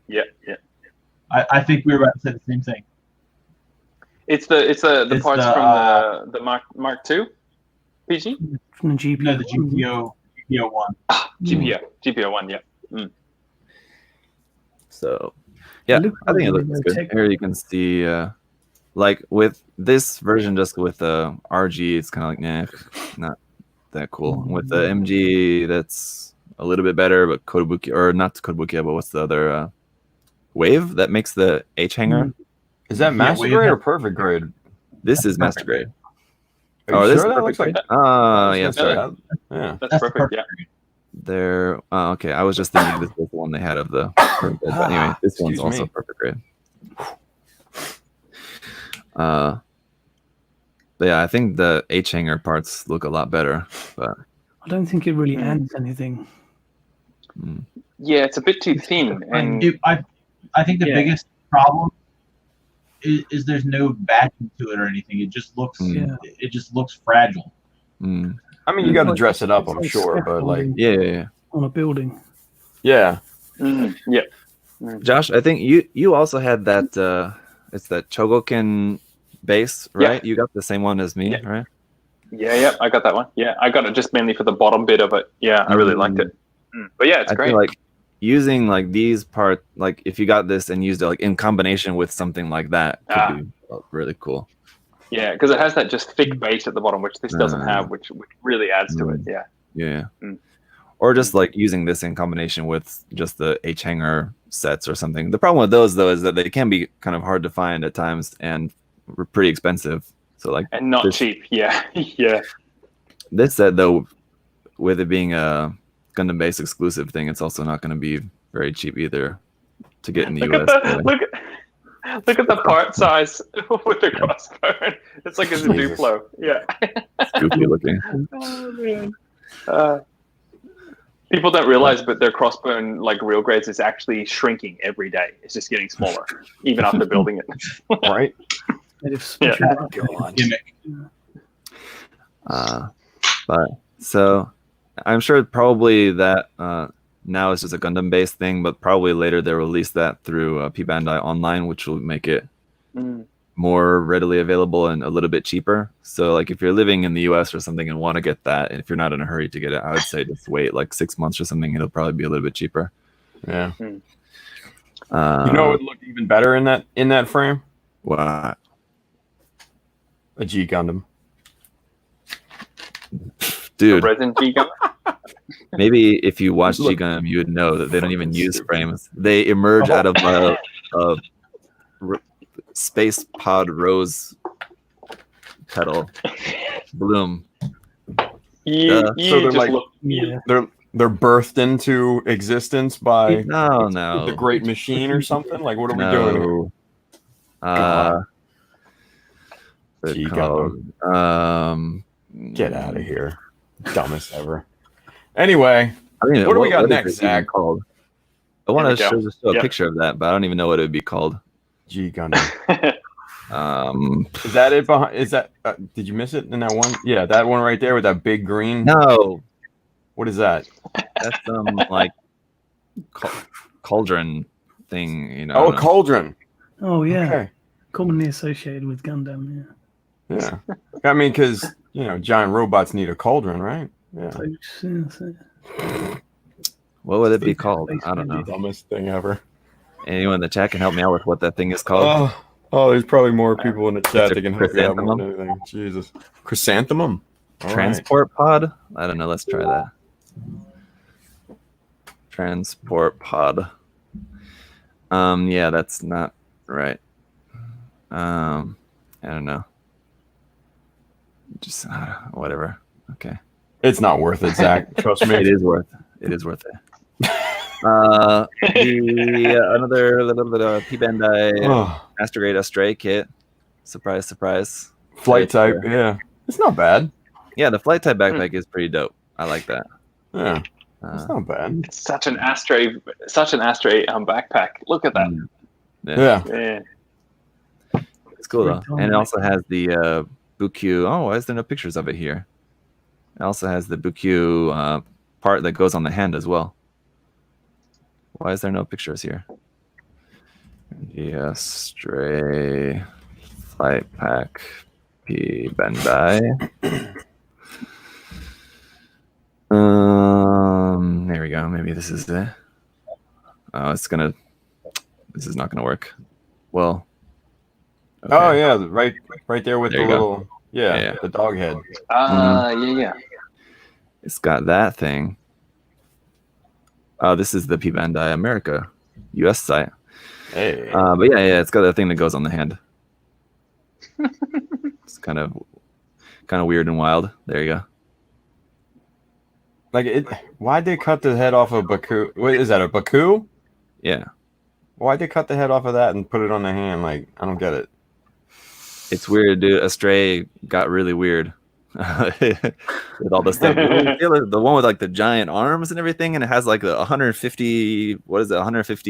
Yeah. I think we were about to say the same thing. It's the parts from the Mark II PG? From the GPO. No, the GPO one. GPO one, yeah. So, yeah, I think it looks good. Here you can see, like with this version, just with the RG, it's kind of like, not that cool. With the MG, that's a little bit better, but Kotobukiya, or not Kotobukiya, but what's the other Wave that makes the H hanger? Is that master grade or perfect grade? This is master grade. Oh, this sure that looks like. Yeah, sorry. Yeah, that's perfect. Yeah. They're okay. I was just thinking this was the one they had of the. But anyway, this one's also perfect grade. But yeah, I think the H hanger parts look a lot better. But I don't think it really adds anything. Yeah, it's a bit too thin, and I think the biggest problem is there's no backing to it or anything. It just looks fragile. I mean, you got to dress it up, I'm sure, but like on a building. Yeah. Josh, I think you also had that. It's that Chogokin base, right? You got the same one as me, right? Yeah, I got that one. Yeah, I got it just mainly for the bottom bit of it. Yeah, I really liked it. But yeah, it's great. Feel like using like these parts, like if you got this and used it like in combination with something like that, could be really cool. Yeah, because it has that just thick base at the bottom, which this doesn't have, which really adds to it. Yeah. Or just like using this in combination with just the H hanger sets or something. The problem with those though is that they can be kind of hard to find at times and pretty expensive. So like and not cheap. Yeah. This set though, with it being a Gundam base exclusive thing, it's also not going to be very cheap either to get in the US. Look at the part size with the crossbone. It's like it's a Duplo. Yeah. Goofy looking. Oh man. People don't realize, but their crossbone, like real grades, is actually shrinking every day. It's just getting smaller, even after building it. Right. But so I'm sure probably that now it's just a Gundam based thing, but probably later they'll release that through P Bandai Online, which will make it more readily available and a little bit cheaper. So like if you're living in the US or something and want to get that, and if you're not in a hurry to get it, I would say just wait like 6 months or something. It'll probably be a little bit cheaper. Yeah. You know, it would look even better in that frame. What? A G Gundam. Dude, resin G Gundam. Maybe if you watch G Gundam, you would know that they don't even use frames. They emerge out of a space pod rose petal bloom. So they're like, they're birthed into existence by no the Great Machine or something. Like, what are we doing here? They're called, get out of here, dumbest ever. Anyway, what do we got next, Zach? Called? I want to show a picture of that, but I don't even know what it would be called. G Gundam. Is that it? Behind? Is that? Did you miss it in that one? Yeah, that one right there with that big green. No. What is that? That's some like cauldron thing, you know. Oh, a cauldron. Oh yeah. Okay. Commonly associated with Gundam. Yeah. I mean, because giant robots need a cauldron, right? Yeah. What would it be called? I don't know. Dumbest thing ever. Anyone in the chat can help me out with what that thing is called? Oh, there's probably more people in the chat that can help me out more than anything. Jesus. Chrysanthemum? Transport pod? I don't know. Let's try that. Transport pod. Yeah, that's not right. I don't know. Just whatever. Okay. It's not worth it, Zach. Trust me. It is worth it. Another little bit of P Bandai Astrograde Astray kit. Surprise, surprise. Flight type, yeah. It's not bad. Yeah, the flight type backpack is pretty dope. I like that. Yeah. It's not bad. It's such an Astray backpack. Look at that. Yeah. It's cool though. And it also has the Bukyu. Oh, why is there no pictures of it here? It also has the Bukyu part that goes on the hand as well. Why is there no pictures here? The Stray Flight Pack P Bandai. There we go. Maybe this is it. Oh, this is not gonna work. Well. Okay. Oh yeah, right there with the little the dog head. Yeah. It's got that thing. Oh, this is the P Bandai America US site. Hey. But yeah, it's got that thing that goes on the hand. It's kind of weird and wild. There you go. Like why'd they cut the head off of Baku? What is that, a Baku? Yeah. Why'd they cut the head off of that and put it on the hand? Like, I don't get it. It's weird, dude. Astray got really weird with all the stuff. The one with like the giant arms and everything, and it has like the 150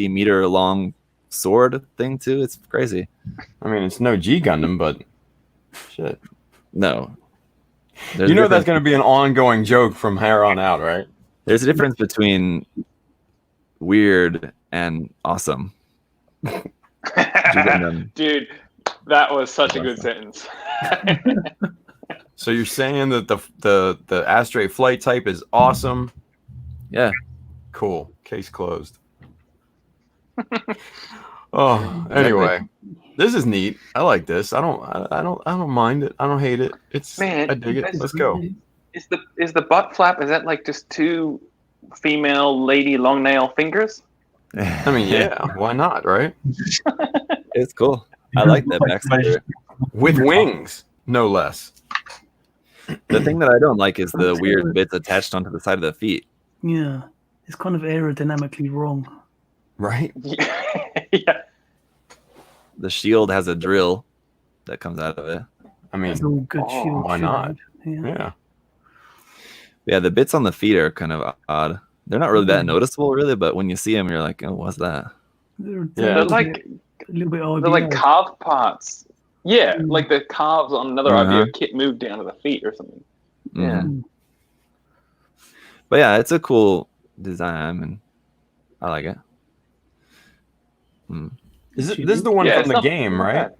meter long sword thing too. It's crazy. I mean, it's no G Gundam, but shit. No. That's going to be an ongoing joke from here on out, right? There's a difference between weird and awesome. Dude, that was such a good sentence. So you're saying that the Astray flight type is awesome? Yeah. Cool. Case closed. Oh, anyway. This is neat. I like this. I don't mind it. I don't hate it. I dig it. Let's go. Is the butt flap, is that like just two female lady long nail fingers? I mean, yeah, why not, right? It's cool. I like that backstory. With wings, no less. The thing that I don't like is the weird bits attached onto the side of the feet. Yeah. It's kind of aerodynamically wrong. Right? Yeah. The shield has a drill that comes out of it. I mean, it's all good shield. Why not? Yeah. Yeah, the bits on the feet are kind of odd. They're not really that noticeable, really, but when you see them, you're like, "Oh, what's that?" They're like a little bit odd. They're like carved parts. Yeah, like the calves on another RVO kit moved down to the feet or something. Yeah. But yeah, it's a cool design, and I like it. This is the one from the game, right?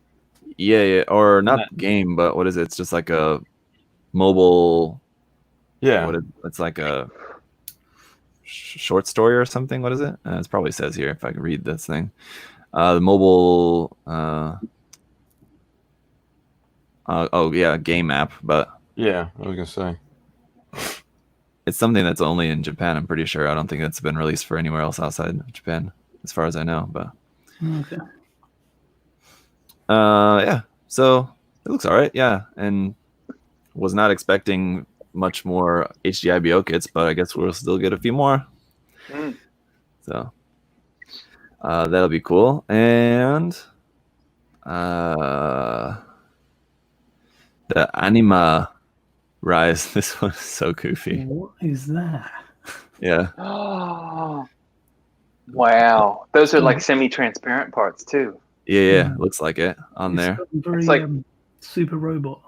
Yeah, or not game, but what is it? It's just like a mobile. Yeah, it's like a short story or something. What is it? It probably says here if I can read this thing. The mobile. Game app, but yeah, I was gonna say it's something that's only in Japan. I'm pretty sure. I don't think it's been released for anywhere else outside of Japan, as far as I know. But okay. yeah. So it looks all right. Yeah, and was not expecting much more HDIBO kits, but I guess we'll still get a few more. So that'll be cool. And the Anima Rise. This one's so goofy. What is that? Yeah. Oh, wow. Those are like semi-transparent parts too. Yeah. Looks like it on there. Very, it's like super robot.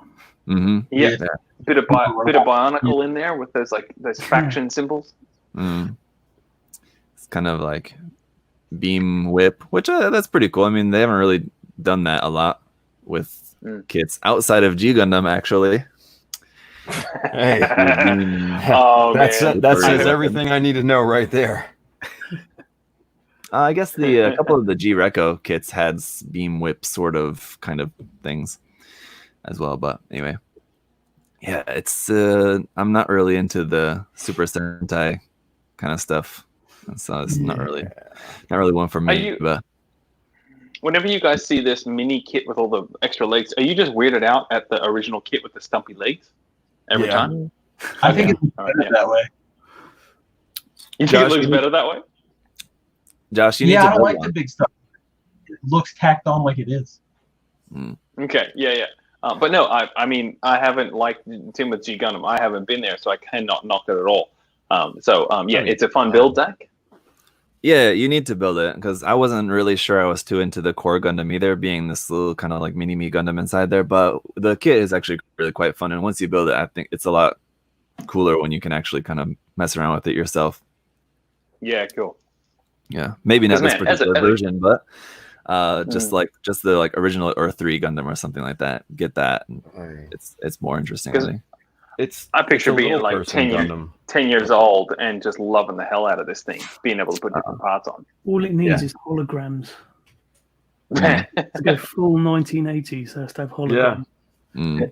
Mm-hmm. Yeah. Bit of Bionicle in there with those faction symbols. It's kind of like beam whip, which that's pretty cool. I mean, they haven't really done that a lot with kits outside of G Gundam, actually. Hey, that says everything I need to know right there. I guess a couple of the G Reco kits had beam whip sort of kind of things as well, but anyway. Yeah, it's I'm not really into the Super Sentai kind of stuff, so it's not really one for me. But whenever you guys see this mini kit with all the extra legs, are you just weirded out at the original kit with the stumpy legs every time? I think it's better that way. You think it looks better that way? Josh, you need to I don't like the big stuff. It looks tacked on like it is. Okay, yeah. But no, I mean, I haven't liked Tim with G Gundam. I haven't been there, so I cannot knock it at all. It's a fun build, Zach. Yeah, you need to build it because I wasn't really sure I was too into the core Gundam either, being this little kind of like mini-me Gundam inside there. But the kit is actually really quite fun, and once you build it, I think it's a lot cooler when you can actually kind of mess around with it yourself. Yeah, cool. Yeah, maybe not this particular version, but just the original Earth 3 Gundam or something like that. Get that. It's more interesting. I think. I picture being like 10 years old and just loving the hell out of this thing, being able to put different parts on. All it needs is holograms. To go full 1980s, so it has to have holograms. Yeah.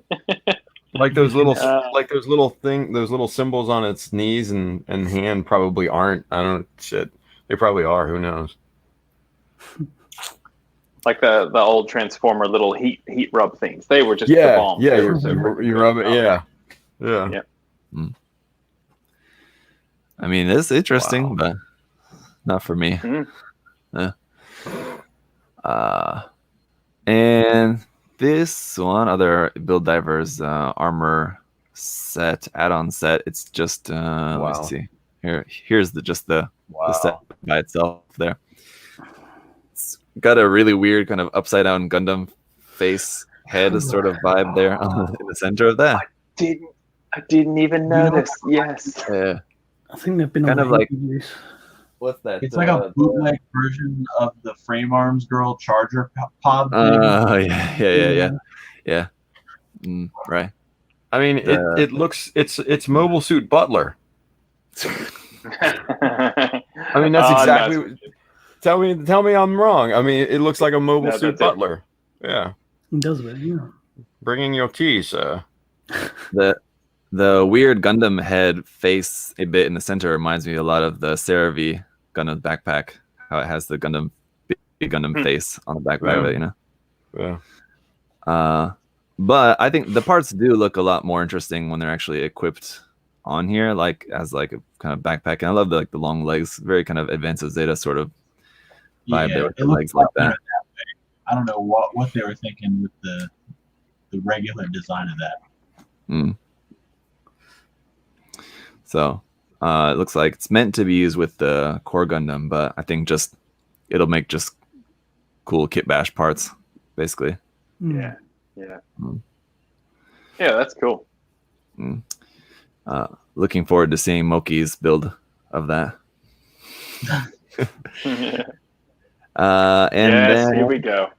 Like those little those little symbols on its knees and hand probably aren't. I don't shit. They probably are. Who knows? Like the old Transformer little heat rub things. They were just the bomb. Yeah, you rub it. Yeah. I mean, it's interesting, but not for me. And this one, other Build Divers armor set, add-on set. It's just let's see. Here's the set by itself there. It's got a really weird kind of upside down Gundam face head sort of vibe there in the center of that. I didn't even notice. Yes. Yeah. I think they've been kind of like use. What's that? It's like a bootleg version of the Frame Arms Girl Charger pod. Yeah. Right. I mean, it looks it's Mobile Suit Butler. I mean, that's exactly. Tell me I'm wrong. I mean, it looks like a Mobile Suit Butler. Yeah. It does it, yeah. Bringing your keys. The weird Gundam head face a bit in the center reminds me a lot of the CeraV Gundam backpack. How it has the big Gundam face on the backpack of it, you know? Yeah. But I think the parts do look a lot more interesting when they're actually equipped on here, like as like a kind of backpack. And I love the long legs, very kind of Advanced Zeta sort of vibe there with the legs like that. I don't know what they were thinking with the regular design of that. So it looks like it's meant to be used with the core Gundam, but I think it'll make just cool kit bash parts, basically. Yeah, that's cool. Looking forward to seeing Moki's build of that. Then, here we go.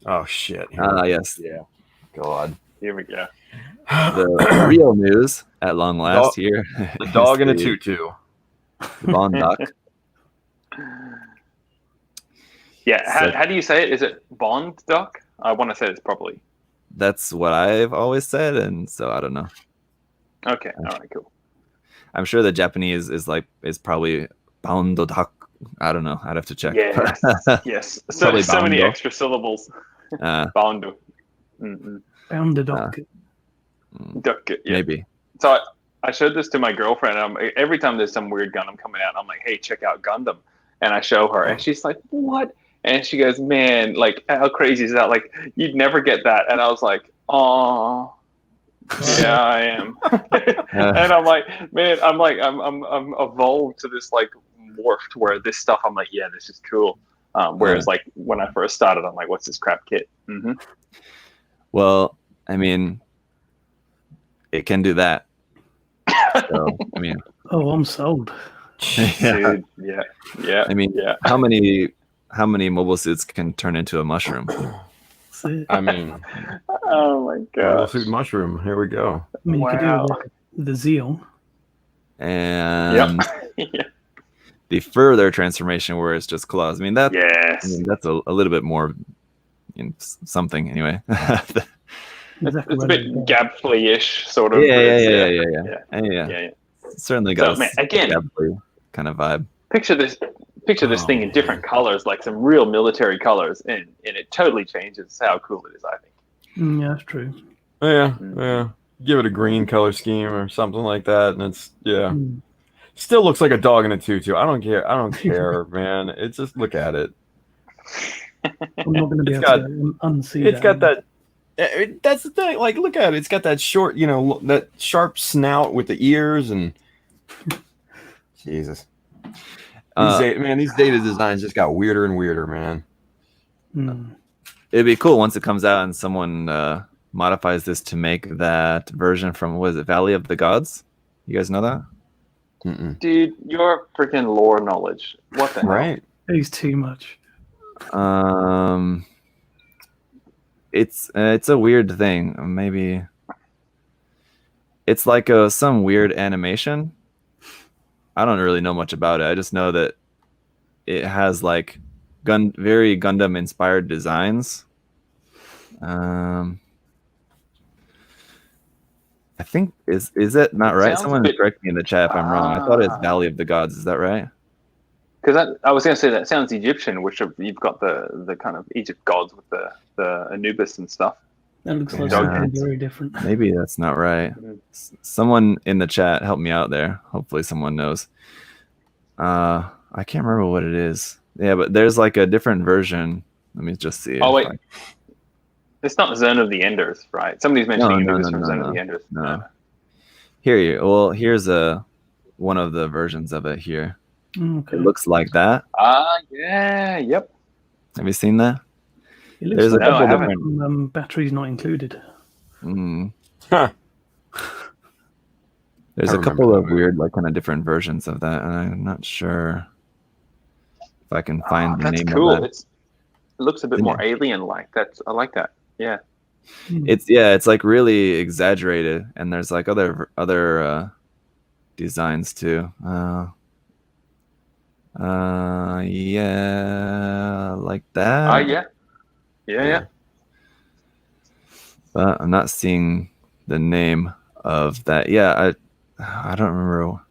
Oh shit! Yes. Yeah. God. Here we go. The real news at long last here. The dog in a tutu. The Bond Doc. Yeah, how do you say it? Is it Bond Doc? I want to say this properly. That's what I've always said, and so I don't know. Okay, all right, cool. I'm sure the Japanese is probably Bond Doc. I don't know. I'd have to check. Yes, yes. So many extra syllables. Bound. Bound Doc. Doc. Yeah. Maybe. So I showed this to my girlfriend. Every time there's some weird Gundam coming out, I'm like, "Hey, check out Gundam," and I show her, and she's like, "What?" And she goes, "Man, like, how crazy is that? Like, you'd never get that." And I was like, "Oh, yeah, I am." And I'm like, "Man, I'm evolved to this like morphed where this stuff. I'm like, yeah, this is cool." Whereas like when I first started, I'm like, "What's this crap kit?" Mm-hmm. Well, I mean, it can do that. So, I mean, I'm sold. Dude, yeah. I mean, how many mobile suits can turn into a mushroom? I mean, oh my god, mobile suit mushroom. Here we go. I mean, you could do the Zeon. And the further transformation where it's just claws. I mean, that's a little bit more something anyway. It's a bit Gabfly-ish sort of. Yeah. Certainly got again kind of vibe. Picture this thing in different colors, like some real military colors, and it totally changes how cool it is, I think. Yeah, that's true. Yeah. Give it a green color scheme or something like that, and it's still looks like a dog in a tutu. I don't care, man. It's just look at it. I'm not going to be able to unsee It's got that. That's the thing. Like, look at it. It's got that short, that sharp snout with the ears and Jesus. These data designs just got weirder and weirder, man. It'd be cool once it comes out and someone modifies this to make that version from Valley of the Gods. You guys know that? Mm-mm. Dude, your freaking lore knowledge. What the hell? Right? It's too much. It's a weird thing. Maybe it's like some weird animation. I don't really know much about it. I just know that it has like very Gundam inspired designs. I think is it not right? Someone correct me in the chat if I'm wrong. I thought it's Valley of the Gods. Is that right? Because I was going to say that sounds Egyptian, which you've got the kind of Egypt gods with the Anubis and stuff. That looks like something very different. Maybe that's not right. Someone in the chat help me out there. Hopefully someone knows. I can't remember what it is. Yeah, but there's like a different version. Let me just see. Oh wait, it's not Zone of the Enders, right? Somebody's mentioning Anubis from Zone of the Enders. No. Here's one of the versions of it here. Okay. It looks like that. Yeah, yep. Have you seen that? It looks There's like a couple different batteries not included. Huh. There's a couple of weird, like, kind of different versions of that, and I'm not sure if I can find the name cool. of that. It looks a bit more alien-like. I like that. Yeah. It's like really exaggerated, and there's like other designs too. Yeah, like that. Yeah. But I'm not seeing the name of that. Yeah, I don't remember.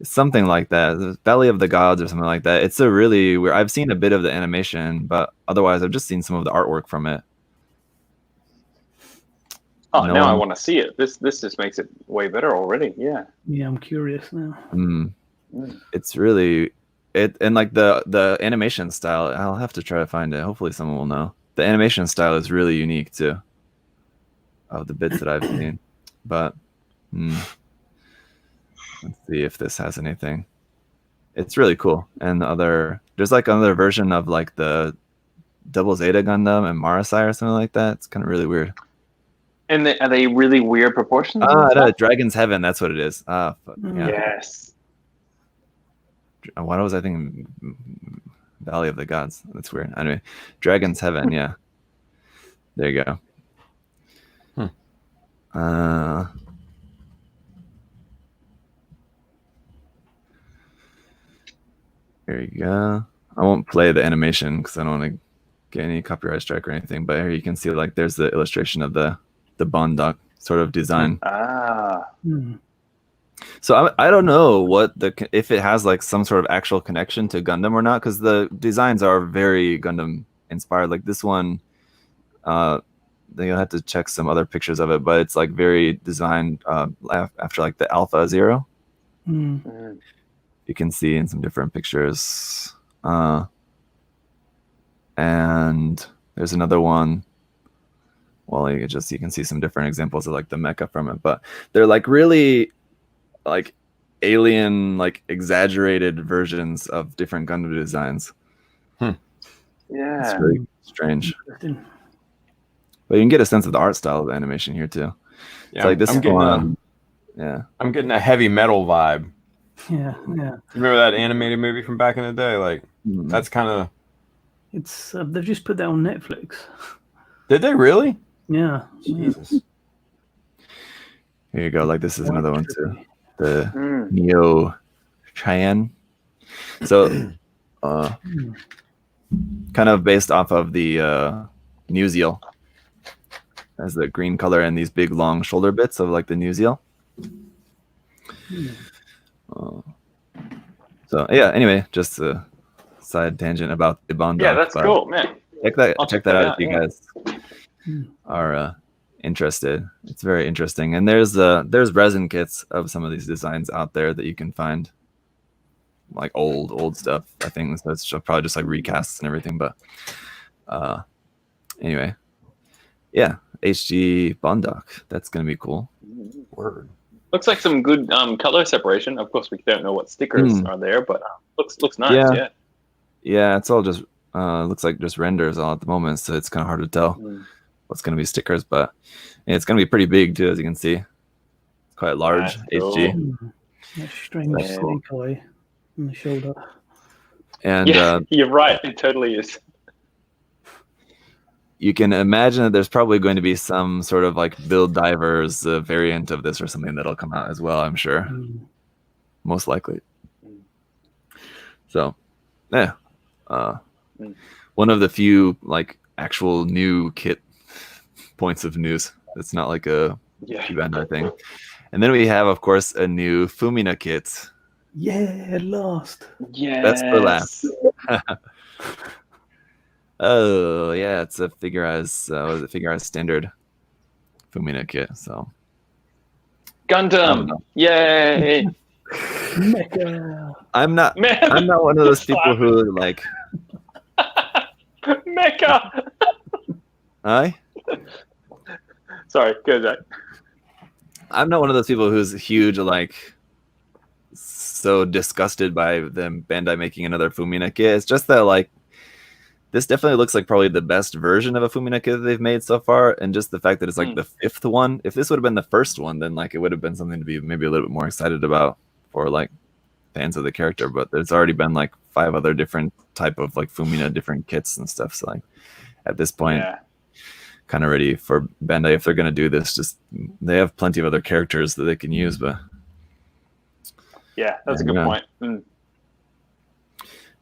It's something like that. The Valley of the Gods or something like that. It's a really weird. I've seen a bit of the animation, but otherwise I've just seen some of the artwork from it. Oh, now I want to see it. This just makes it way better already. Yeah. Yeah, I'm curious now. It's really and like the animation style. I'll have to try to find it. Hopefully someone will know. The animation style is really unique too. Of the bits that I've seen, but let's see if this has anything. It's really cool. And there's like another version of like the Double Zeta Gundam and Marasai or something like that. It's kind of really weird. And are they really weird proportions? Dragon's Heaven. That's what it is. Yeah. Yes. Why was I thinking Valley of the Gods? That's weird. Anyway, Dragon's Heaven. Yeah. There you go. Here you go. I won't play the animation because I don't want to get any copyright strike or anything. But here you can see like there's the illustration of the Bondoc sort of design. So I don't know if it has like some sort of actual connection to Gundam or not, because the designs are very Gundam inspired. Like this one, then you'll have to check some other pictures of it, but it's like very designed after like the Alpha Zero. You can see in some different pictures. And there's another one. Well, you can see some different examples of like the mecha from it, but they're like really like alien, like exaggerated versions of different Gundam designs. Yeah, it's really strange. But you can get a sense of the art style of the animation here too. Yeah, it's like this one. I'm getting a heavy metal vibe. Yeah. Remember that animated movie from back in the day? Like that's kind of. It's they've just put that on Netflix. Did they really? Yeah. Jesus. Here you go. Like this is another one too. The Neo Cheyenne. So, kind of based off of the New Zeal. Has the green color and these big long shoulder bits of like the New Zeal. So yeah. Anyway, just a side tangent about the Bondoc. Yeah, that's cool, man. Check that out if you guys are interested. It's very interesting, and there's resin kits of some of these designs out there that you can find, like old stuff. I think that's probably just like recasts and everything. But anyway, yeah, HG Bondoc. That's gonna be cool. Word. Looks like some good color separation. Of course, we don't know what stickers are there, but looks nice. Yeah, it's all just looks like just renders all at the moment, so it's kind of hard to tell what's going to be stickers, but it's going to be pretty big too, as you can see. It's quite large. HG. That strange snake eye on the shoulder. And you're right. It totally is. You can imagine that there's probably going to be some sort of like Build Divers variant of this or something that'll come out as well, I'm sure. Most likely. So, yeah. One of the few like actual new kit points of news. It's not like a Bandai thing. And then we have, of course, a new Fumina kit. Yeah, at last. Yeah, that's for last. Oh yeah, it's a Figurized standard Fumina kit. So Gundam, yay! Mecha. I'm not one of those people who like Mecha. Hi. Sorry, go Jack. I'm not one of those people who's huge, like so disgusted by them Bandai making another Fumina kit. It's just that like this definitely looks like probably the best version of a Fumina kit that they've made so far, and just the fact that it's like the 5th one. If this would have been the first one, then like it would have been something to be maybe a little bit more excited about for like fans of the character. But there's already been like 5 other different type of like Fumina different kits and stuff. So like at this point, kind of ready for Bandai if they're gonna do this. Just they have plenty of other characters that they can use, but yeah, that's a good point.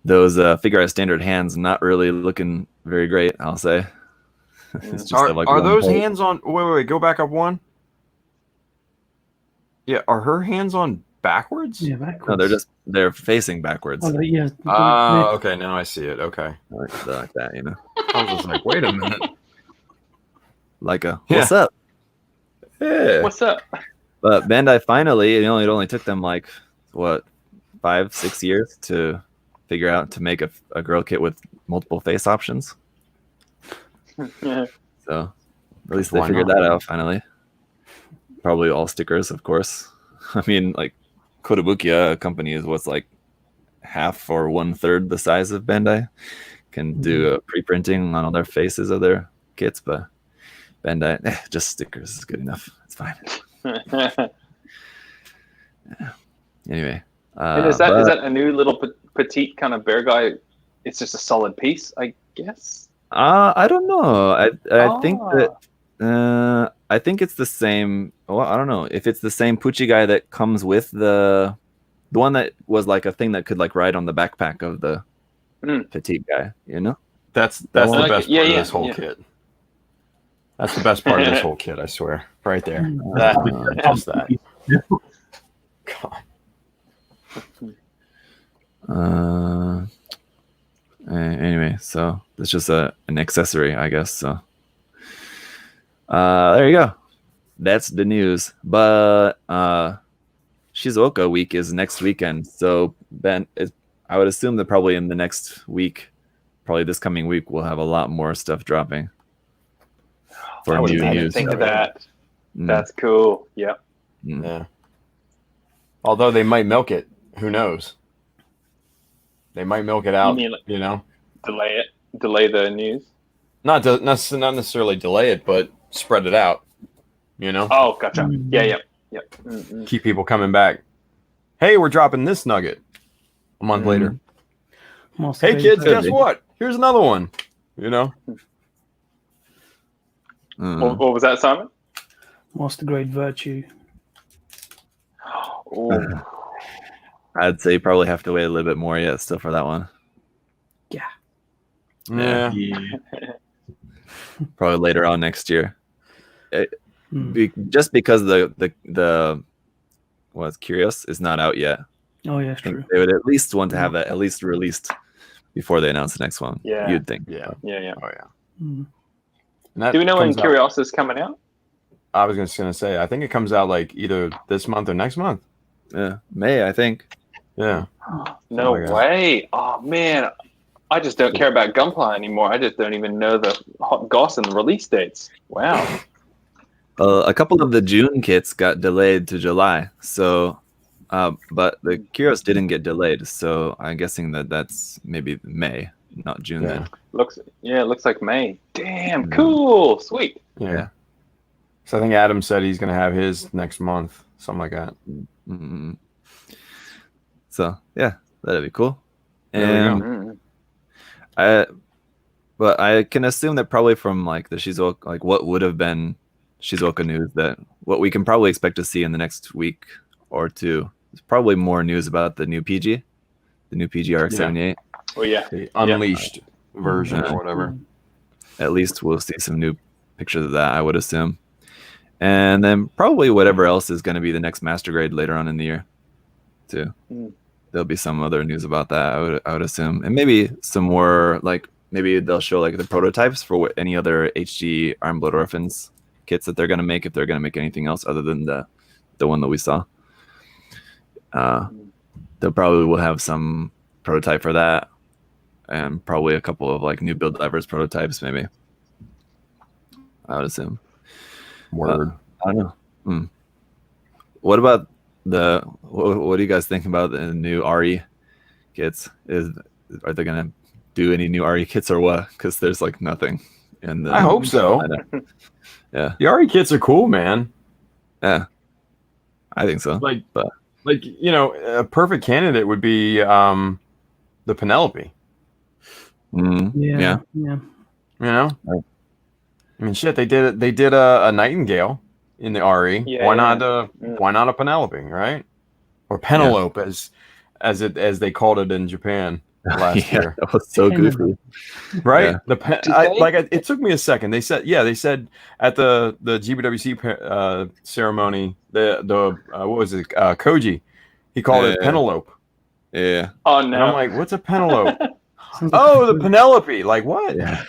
Those Figurized standard hands not really looking very great, I'll say. It's just are those hands on? Wait, go back up one. Yeah, are her hands on backwards? Yeah, backwards. No, they're facing backwards. Oh, yeah. Okay, now I see it. Okay, like that, you know. I was just like, wait a minute. Like what's up? Yeah. What's up? But Bandai finally, it only took them like what 5-6 years to figure out to make a girl kit with multiple face options. So at least they figured that out finally. Probably all stickers, of course. I mean, like Kotobukiya, a company is what's like half or 1/3 the size of Bandai, can do pre-printing on all their faces of their kits, but Bandai, just stickers is good enough. It's fine. Anyway. And is that a new little petite kind of bear guy? It's just a solid piece, I guess. I don't know. I think that I think it's the same. Well, I don't know if it's the same Pucci guy that comes with the the one that was like a thing that could like ride on the backpack of the petite guy, you know? That's the best part of this whole yeah. kit. That's the best part of this whole kit, I swear. Right there. Just that. God. Anyway, so it's just an accessory, I guess. So there you go. That's the news. But Shizuoka week is next weekend. So Ben, I would assume that probably in the next week, probably this coming week, we'll have a lot more stuff dropping. I didn't think of that. That's cool. Yep. Yeah. Although they might milk it. Who knows? They might milk it out. You know? Delay it. Delay the news. Not necessarily delay it, but spread it out. You know? Oh, gotcha. Yeah. Keep people coming back. Hey, we're dropping this nugget a month later. Hey, kids, guess what? Here's another one. You know? What was that, Simon? Master grade virtue. I'd say you probably have to wait a little bit more yet still for that one. Yeah. Probably later on next year. Just because the what's Curious is not out yet. Oh yeah, true. They would at least want to have that at least released before they announce the next one. Yeah. You'd think. Yeah. Oh yeah. Do we know when Curious is coming out? I was just gonna say, I think it comes out like either this month or next month. Yeah, May, I think. Yeah. No way. Oh man, I just don't care about Gunpla anymore. I just don't even know the hot goss and the release dates. Wow. A couple of the June kits got delayed to July, so but the Curious didn't get delayed, so I'm guessing that's maybe May, not June. Then It looks like May. Damn, cool, sweet. Yeah. So I think Adam said he's gonna have his next month, something like that. Mm-hmm. So yeah, that'd be cool. There But I can assume that probably from like the Shizuoka, like what would have been Shizuoka news, that what we can probably expect to see in the next week or two is probably more news about the new PG, the new PG RX-78. Oh yeah, the unleashed version or whatever. At least we'll see some new pictures of that, I would assume. And then probably whatever else is going to be the next master grade later on in the year, too. There'll be some other news about that, I would assume, and maybe some more like maybe they'll show like the prototypes for any other HG Iron Blood Orphans kits that they're going to make, if they're going to make anything else other than the one that we saw. They'll probably will have some prototype for that, and probably a couple of like new build divers prototypes, maybe. I would assume. Word. I don't know. What about what do you guys think about the new RE kits? Are they gonna do any new RE kits or what? Because there's like nothing in the. I hope so. Yeah, the RE kits are cool, man. Yeah, I think so. Like you know, a perfect candidate would be the Penelope. Yeah. You know. I mean, shit. They did a Nightingale in the RE. Yeah, why not a Penelope, right? Or Penelope, as they called it in Japan last year. That was so goofy, right? Yeah. It took me a second. They said at the GBWC ceremony. The what was it? Koji. He called it Penelope. Yeah. Oh no! And I'm like, what's a Penelope? Oh, the Penelope. Like what? Yeah.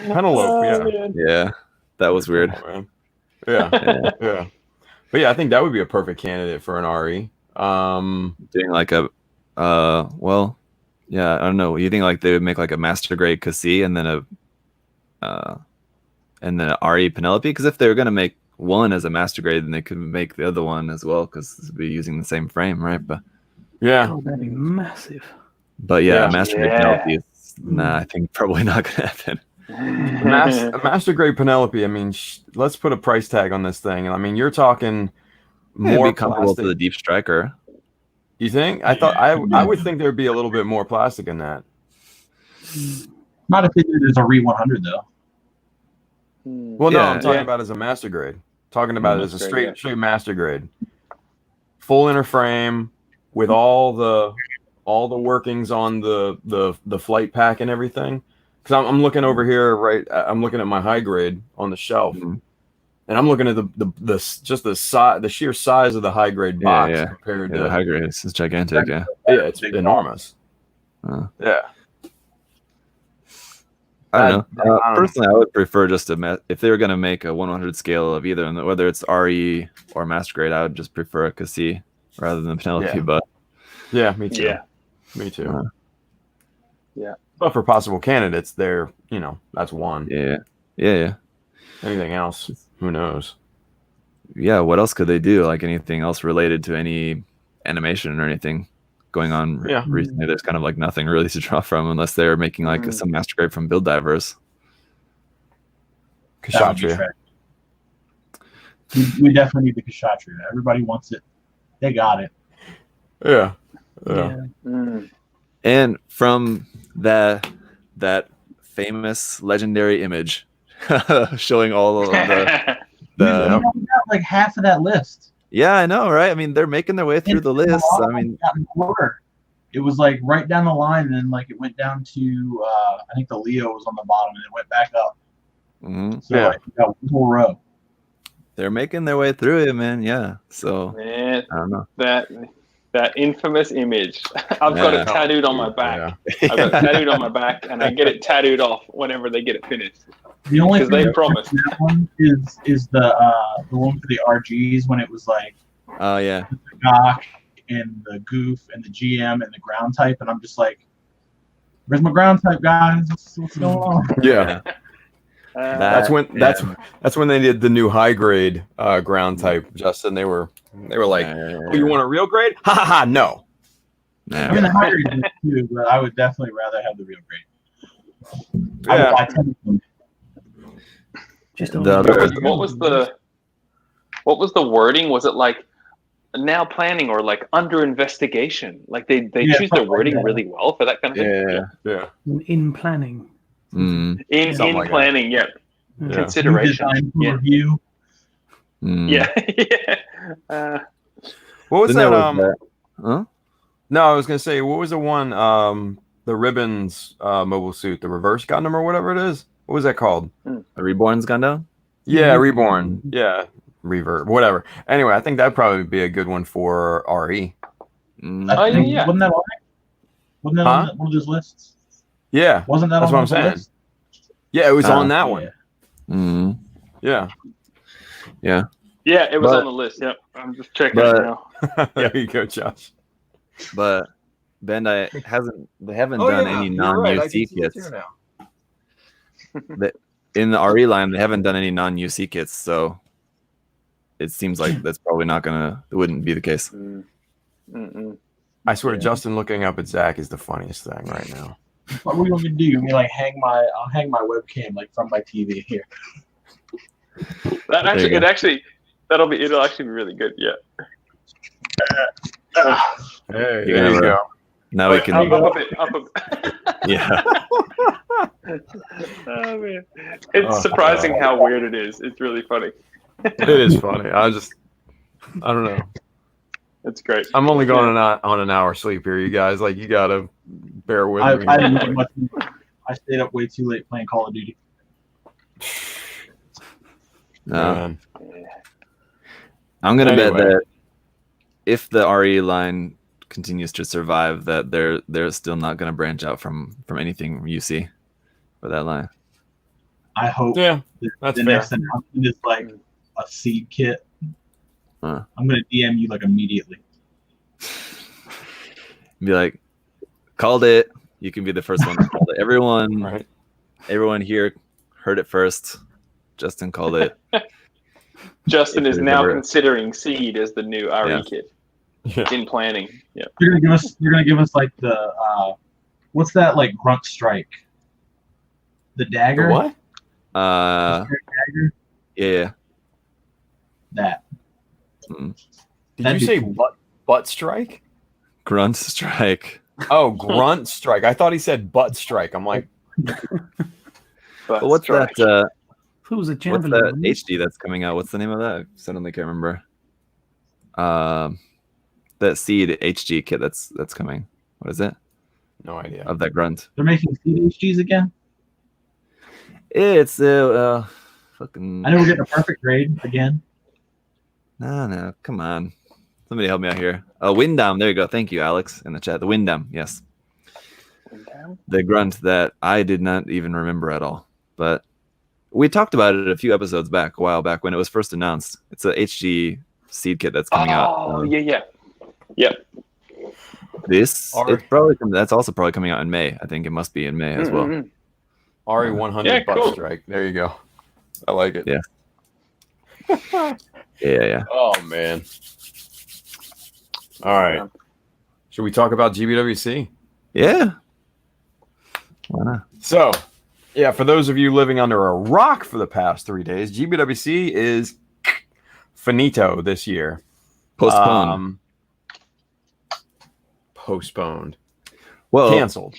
Penelope. Yeah. That was weird. Oh, man. Yeah. But yeah, I think that would be a perfect candidate for an RE. Doing like a I don't know. You think like they would make like a master grade Cassie and then a RE Penelope? Because if they were gonna make one as a master grade, then they could make the other one as well, because it'd be using the same frame, right? But that'd be massive. But master grade Penelope is I think probably not gonna happen. Master grade Penelope. I mean, let's put a price tag on this thing. I mean, you're talking more comparable to the Deep Striker. You think? I would think there'd be a little bit more plastic in that. Not if it is a Re 100 though. Well, no, I'm talking about as a master grade. Talking about it as a straight master grade. Full inner frame, with all the workings on the flight pack and everything. Because I'm looking over here, right? I'm looking at my high grade on the shelf, and I'm looking at the sheer size of the high grade box compared to the high grade. It's gigantic. Yeah, it's enormous. Yeah. I don't know. Personally, I would prefer just if they were going to make a 100 scale of either, whether it's RE or master grade, I would just prefer a Cassie rather than Penelope. But yeah, me too. Yeah, me too. Yeah, but for possible candidates, there, that's one. Yeah. Anything else? Who knows? Yeah, what else could they do? Like anything else related to any animation or anything going on recently? There's kind of like nothing really to draw from unless they're making like some master grade from Build Divers. Kshatriya. We definitely need the Kshatriya. Everybody wants it. They got it. Yeah. And from that famous legendary image showing all of the we got like half of that list. Yeah, I know, right? I mean, they're making their way through the list. I mean, it was like right down the line, and then like it went down to I think the Leo was on the bottom, and it went back up. So like we got one whole row. They're making their way through it, man. Yeah. So man, I don't know. That infamous image. I've got it tattooed on my back. I've got it tattooed on my back, and I get it tattooed off whenever they get it finished. The only thing they promised that one is the one for the RGs when it was like the Gok and the Goof and the GM and the ground type, and I'm just like, where's my ground type, guys? What's going on? Yeah. That's when they did the new high grade ground type, Justin. They were like, "Oh, you want a real grade? Ha ha ha! No." I mean, the high grade is too, but I would definitely rather have the real grade. Yeah. What was the wording? Was it like now planning or like under investigation? Like they choose their wording really well for that kind of thing. Yeah. In planning. In planning, consideration, review. Yeah. What was that? Huh? No, I was gonna say, what was the one? The Ribbons mobile suit, the Reverse Gundam or whatever it is. What was that called? A Reborn's Gundam. Yeah, Reborn. Yeah, Reverb, whatever. Anyway, I think that'd probably be a good one for RE. Wasn't that on it? Wasn't that on one of those lists? Yeah, wasn't that? That's on what I'm saying. List? Yeah, it was on that one. Yeah. Yeah, it was on the list. Yep, I'm just checking it now. There you go, Josh. But Bandai haven't done any non-UC kits. In the RE line, they haven't done any non-UC kits, so it seems like that's probably it wouldn't be the case. I swear, Justin looking up at Zach is the funniest thing right now. What are we gonna do? We like I'll hang my webcam like from my TV here. It'll actually be really good. Yeah. Hey, there you go. Now we can up a bit. Yeah. Oh man, it's surprising how weird it is. It's really funny. It is funny. I don't know. It's great. I'm only going on an hour sleep here, you guys. Like, you gotta bear with me. I stayed up way too late playing Call of Duty. No. I'm gonna bet that if the RE line continues to survive, that they're still not gonna branch out from anything UC for that line. I hope. Yeah, that's the next announcement is like a seed kit. I'm gonna DM you like immediately. Be like, called it. You can be the first one to call it. Everyone here heard it first. Justin called it. Justin is now considering seed as the new RE kit in planning. Yeah, you're gonna give us like the what's that, like grunt strike? The dagger. The what? Dagger? Yeah. That. Did you say butt strike? Grunt strike. Oh, grunt strike. I thought he said butt strike. I'm like, but what's strike. That? Who was a what's that HD that's coming out? What's the name of that? I suddenly can't remember. The that seed HG kit that's coming? What is it? No idea. Of that grunt. They're making seed HGs again. It's fucking. I know we're getting a perfect grade again. No, come on. Somebody help me out here. Windham. There you go. Thank you, Alex, in the chat. The Windham, yes. Windham? The grunt that I did not even remember at all. But we talked about it a few episodes back, a while back when it was first announced. It's a HG seed kit that's coming out. Oh, yeah. Yep. That's also probably coming out in May. I think it must be in May as well. RE100 Buck cool. Strike. There you go. I like it. Yeah. yeah. Oh man. All right. Should we talk about GBWC? Yeah. Why not? So, yeah, for those of you living under a rock for the past 3 days, GBWC is finito this year. Postponed. Postponed. Well, canceled.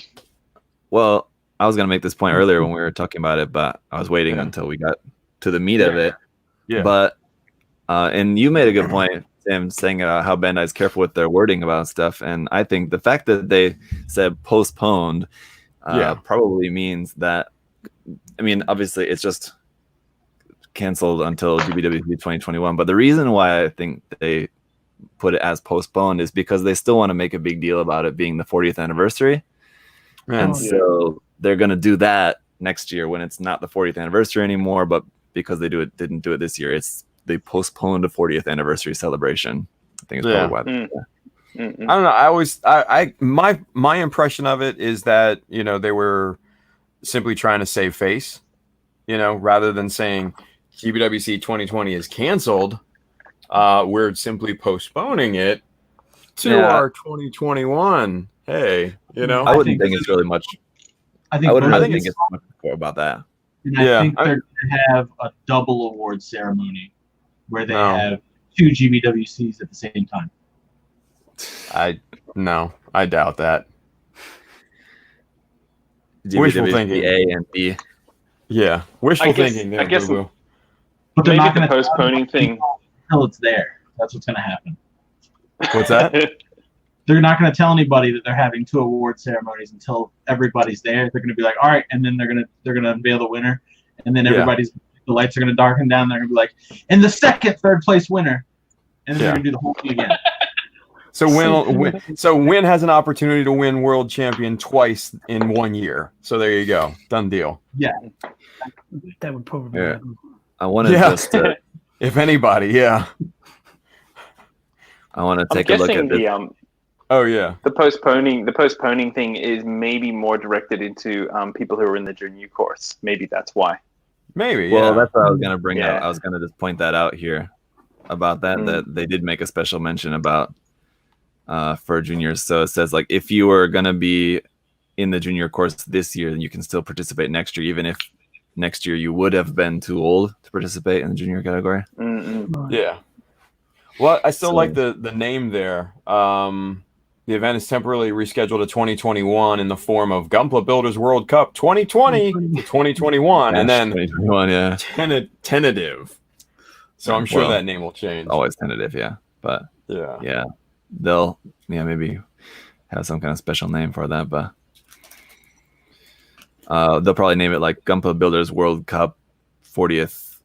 Well, I was going to make this point earlier when we were talking about it, but I was waiting until we got to the meat of it. Yeah. But, and you made a good point, Sam, saying how Bandai's careful with their wording about stuff. And I think the fact that they said postponed probably means that, I mean, obviously it's just canceled until GBWC 2021. But the reason why I think they put it as postponed is because they still want to make a big deal about it being the 40th anniversary. And so they're going to do that next year when it's not the 40th anniversary anymore. But because they didn't do it this year, they postponed a 40th anniversary celebration. I think it's probably why. I don't know. My impression of it is that, they were simply trying to save face, rather than saying GBWC 2020 is canceled. We're simply postponing it to our 2021. Hey, I wouldn't think it's really much. I wouldn't really think it's much more about that. And I think they're going to have a double award ceremony where they have 2 GBWCs at the same time. I doubt that. Wishful thinking. A and B. Yeah, wishful thinking. I guess. But they're not going to postponing thing until it's there. That's what's going to happen. What's that? They're not going to tell anybody that they're having 2 award ceremonies until everybody's there. They're going to be like, all right, and then they're going to unveil the winner, and then the lights are going to darken down. They're going to be like, and the third place winner, and then they're going to do the whole thing again. So Win has an opportunity to win world champion twice in 1 year. So there you go, done deal. Yeah, that would probably happen. I want to just, if anybody, I want to take a look at this. The postponing thing is maybe more directed into people who are in the junior course. Maybe that's why. Maybe. Well, that's what I was going to bring up. I was going to just point that out here about that they did make a special mention about for juniors. So it says, like, if you were going to be in the junior course this year, then you can still participate next year, even if next year you would have been too old to participate in the junior category. Yeah. Well, I still like the name there. The event is temporarily rescheduled to 2021 in the form of Gunpla Builders World Cup 2020 to 2021, and then 2021, tentative. So I'm sure that name will change. Always tentative, but they'll maybe have some kind of special name for that, but they'll probably name it like Gunpla Builders World Cup 40th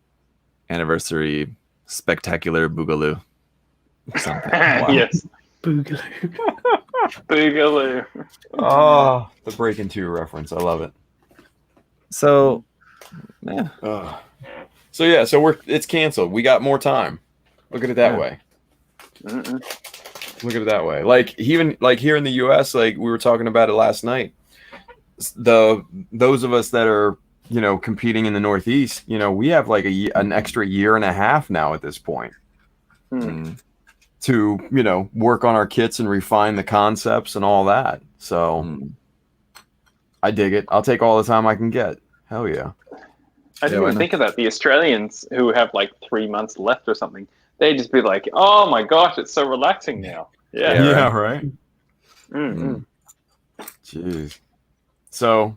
Anniversary Spectacular Boogaloo. Something. Wow. Yes. Boogaloo. Boogaloo. Oh, the Breaking 2 reference. I love it. So, So it's canceled. We got more time. Look at it that way. Look at it that way. Like even like here in the US, like we were talking about it last night. Those of us that are, competing in the Northeast, we have like an extra year and a half now at this point. To work on our kits and refine the concepts and all that. So I dig it. I'll take all the time I can get. Hell yeah. I didn't even think of that. The Australians who have like 3 months left or something, they just be like, "Oh my gosh, it's so relaxing now." Right. Jeez. So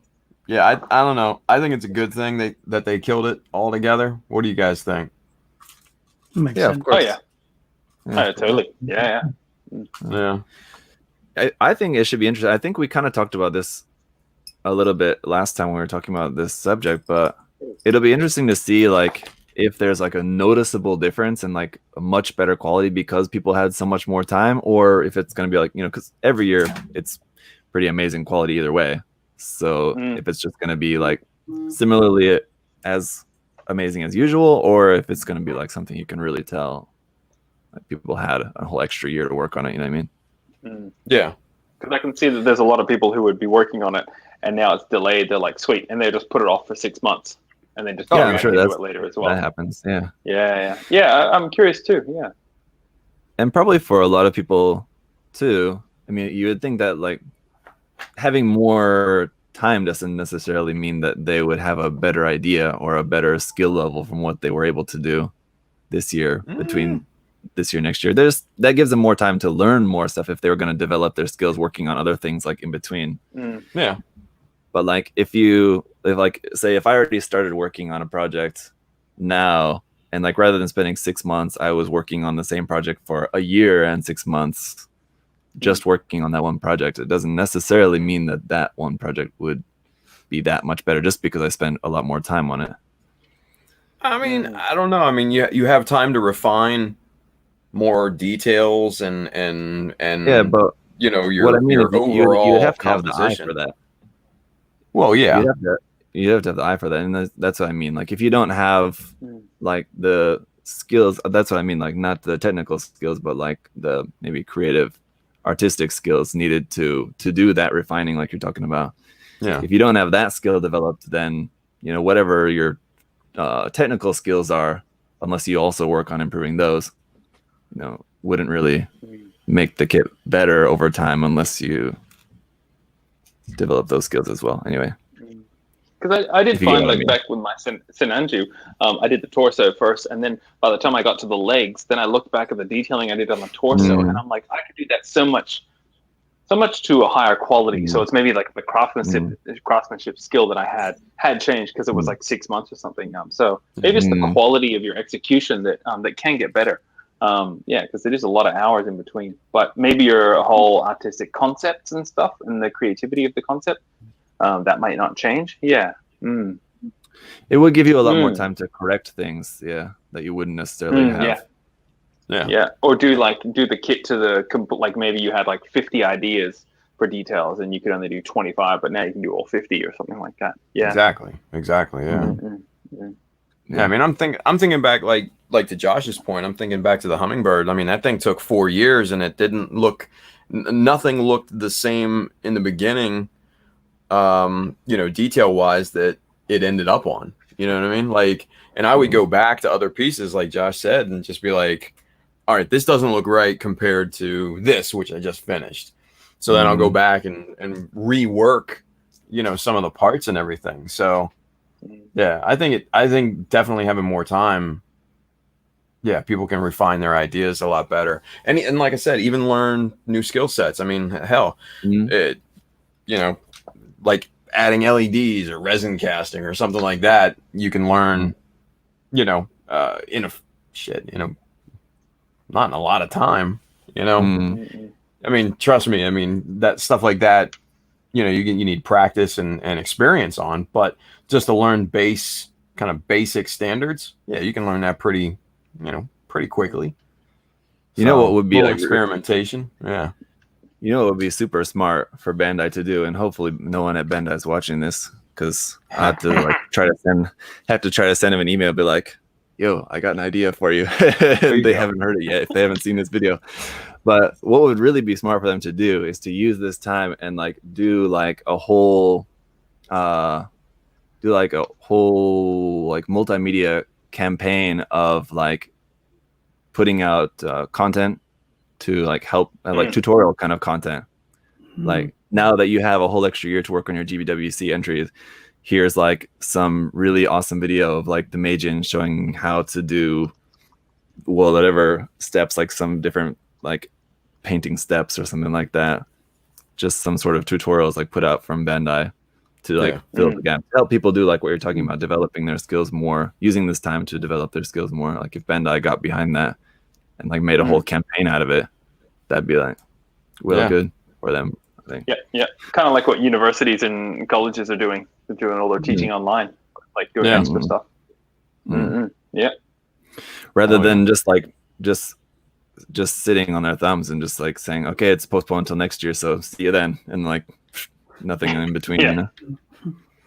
I don't know. I think it's a good thing that they killed it altogether. What do you guys think? Makes sense. Of course. Oh yeah. Oh, totally. Yeah. Yeah. I think it should be interesting. I think we kind of talked about this a little bit last time when we were talking about this subject, but it'll be interesting to see like if there's like a noticeable difference in like a much better quality because people had so much more time, or if it's going to be like, you know, because every year it's pretty amazing quality either way. So if it's just going to be like similarly as amazing as usual, or if it's going to be like something you can really tell like people had a whole extra year to work on it, you know what I mean? Yeah, because I can see that there's a lot of people who would be working on it and now it's delayed. They're like, sweet, and they just put it off for 6 months and then just go I'm sure do that's it later as well. That happens. Yeah. I'm curious too. Yeah, and probably for a lot of people too. I mean, you would think that like having more time doesn't necessarily mean that they would have a better idea or a better skill level from what they were able to do this year between this year and next year. That gives them more time to learn more stuff if they were going to develop their skills working on other things like in between. Yeah. But like if I already started working on a project now, and like rather than spending 6 months, I was working on the same project for a year and 6 months, just working on that one project, it doesn't necessarily mean that one project would be that much better just because I spent a lot more time on it. I mean, I don't know. I mean, you have time to refine more details and yeah, but you know, what I mean your is overall you have to have the eye composition for that. Well, yeah, you have to have the eye for that, and that's what I mean. Like if you don't have like the skills, that's what I mean. Like not the technical skills, but like the maybe creative, artistic skills needed to do that refining, like you're talking about. Yeah. If you don't have that skill developed, then you know whatever your technical skills are, unless you also work on improving those, you know, wouldn't really make the kit better over time unless you develop those skills as well. Anyway, because I did find like back with my Sinanju, I did the torso first, and then by the time I got to the legs, then I looked back at the detailing I did on the torso, and I'm like, I could do that so much to a higher quality. So it's maybe like the craftsmanship skill that I had changed because it was like 6 months or something. So maybe it's the quality of your execution that can get better. Because it is a lot of hours in between. But maybe your whole artistic concepts and stuff and the creativity of the concept, that might not change. Yeah. It would give you a lot more time to correct things, that you wouldn't necessarily have. Yeah. Or do the kit to like maybe you had like 50 ideas for details and you could only do 25, but now you can do all 50 or something like that. Yeah. Exactly. Yeah. Yeah, I mean, I'm thinking back, like to Josh's point, I'm thinking back to the Hummingbird. I mean, that thing took 4 years, and it didn't look, nothing looked the same in the beginning, detail wise that it ended up on. You know what I mean? Like, and I would go back to other pieces, like Josh said, and just be like, all right, this doesn't look right compared to this, which I just finished. So then I'll go back and rework, some of the parts and everything. So. Yeah, I think definitely having more time, people can refine their ideas a lot better. And like I said, even learn new skill sets. I mean, hell, like adding LEDs or resin casting or something like that, you can learn, not in a lot of time, I mean, trust me, I mean, that stuff like that, you need practice and experience on, but just to learn basic standards, you can learn that pretty quickly. What would be like experimentation? Yeah. What would be super smart for Bandai to do, and hopefully no one at Bandai is watching this, because I have to try to send him an email, be like, "Yo, I got an idea for you." They haven't heard it yet if they haven't seen this video. But what would really be smart for them to do is to use this time and do a whole multimedia campaign of putting out content to help tutorial kind of content. Now that you have a whole extra year to work on your GBWC entries, here's some really awesome video of the Meijin showing how to do whatever steps, some different painting steps or something like that. Just some sort of tutorials put out from Bandai to fill the gap, help people do what you're talking about, developing their skills more, using this time to develop their skills more. If Bandai got behind that and made a whole campaign out of it, that'd be like really good for them, I think. Yeah. Kind of like what universities and colleges are doing. They're doing all their teaching online, like doing extra stuff. Yeah. Rather than just sitting on their thumbs and just like saying, okay, it's postponed until next year, so see you then, and like nothing in between.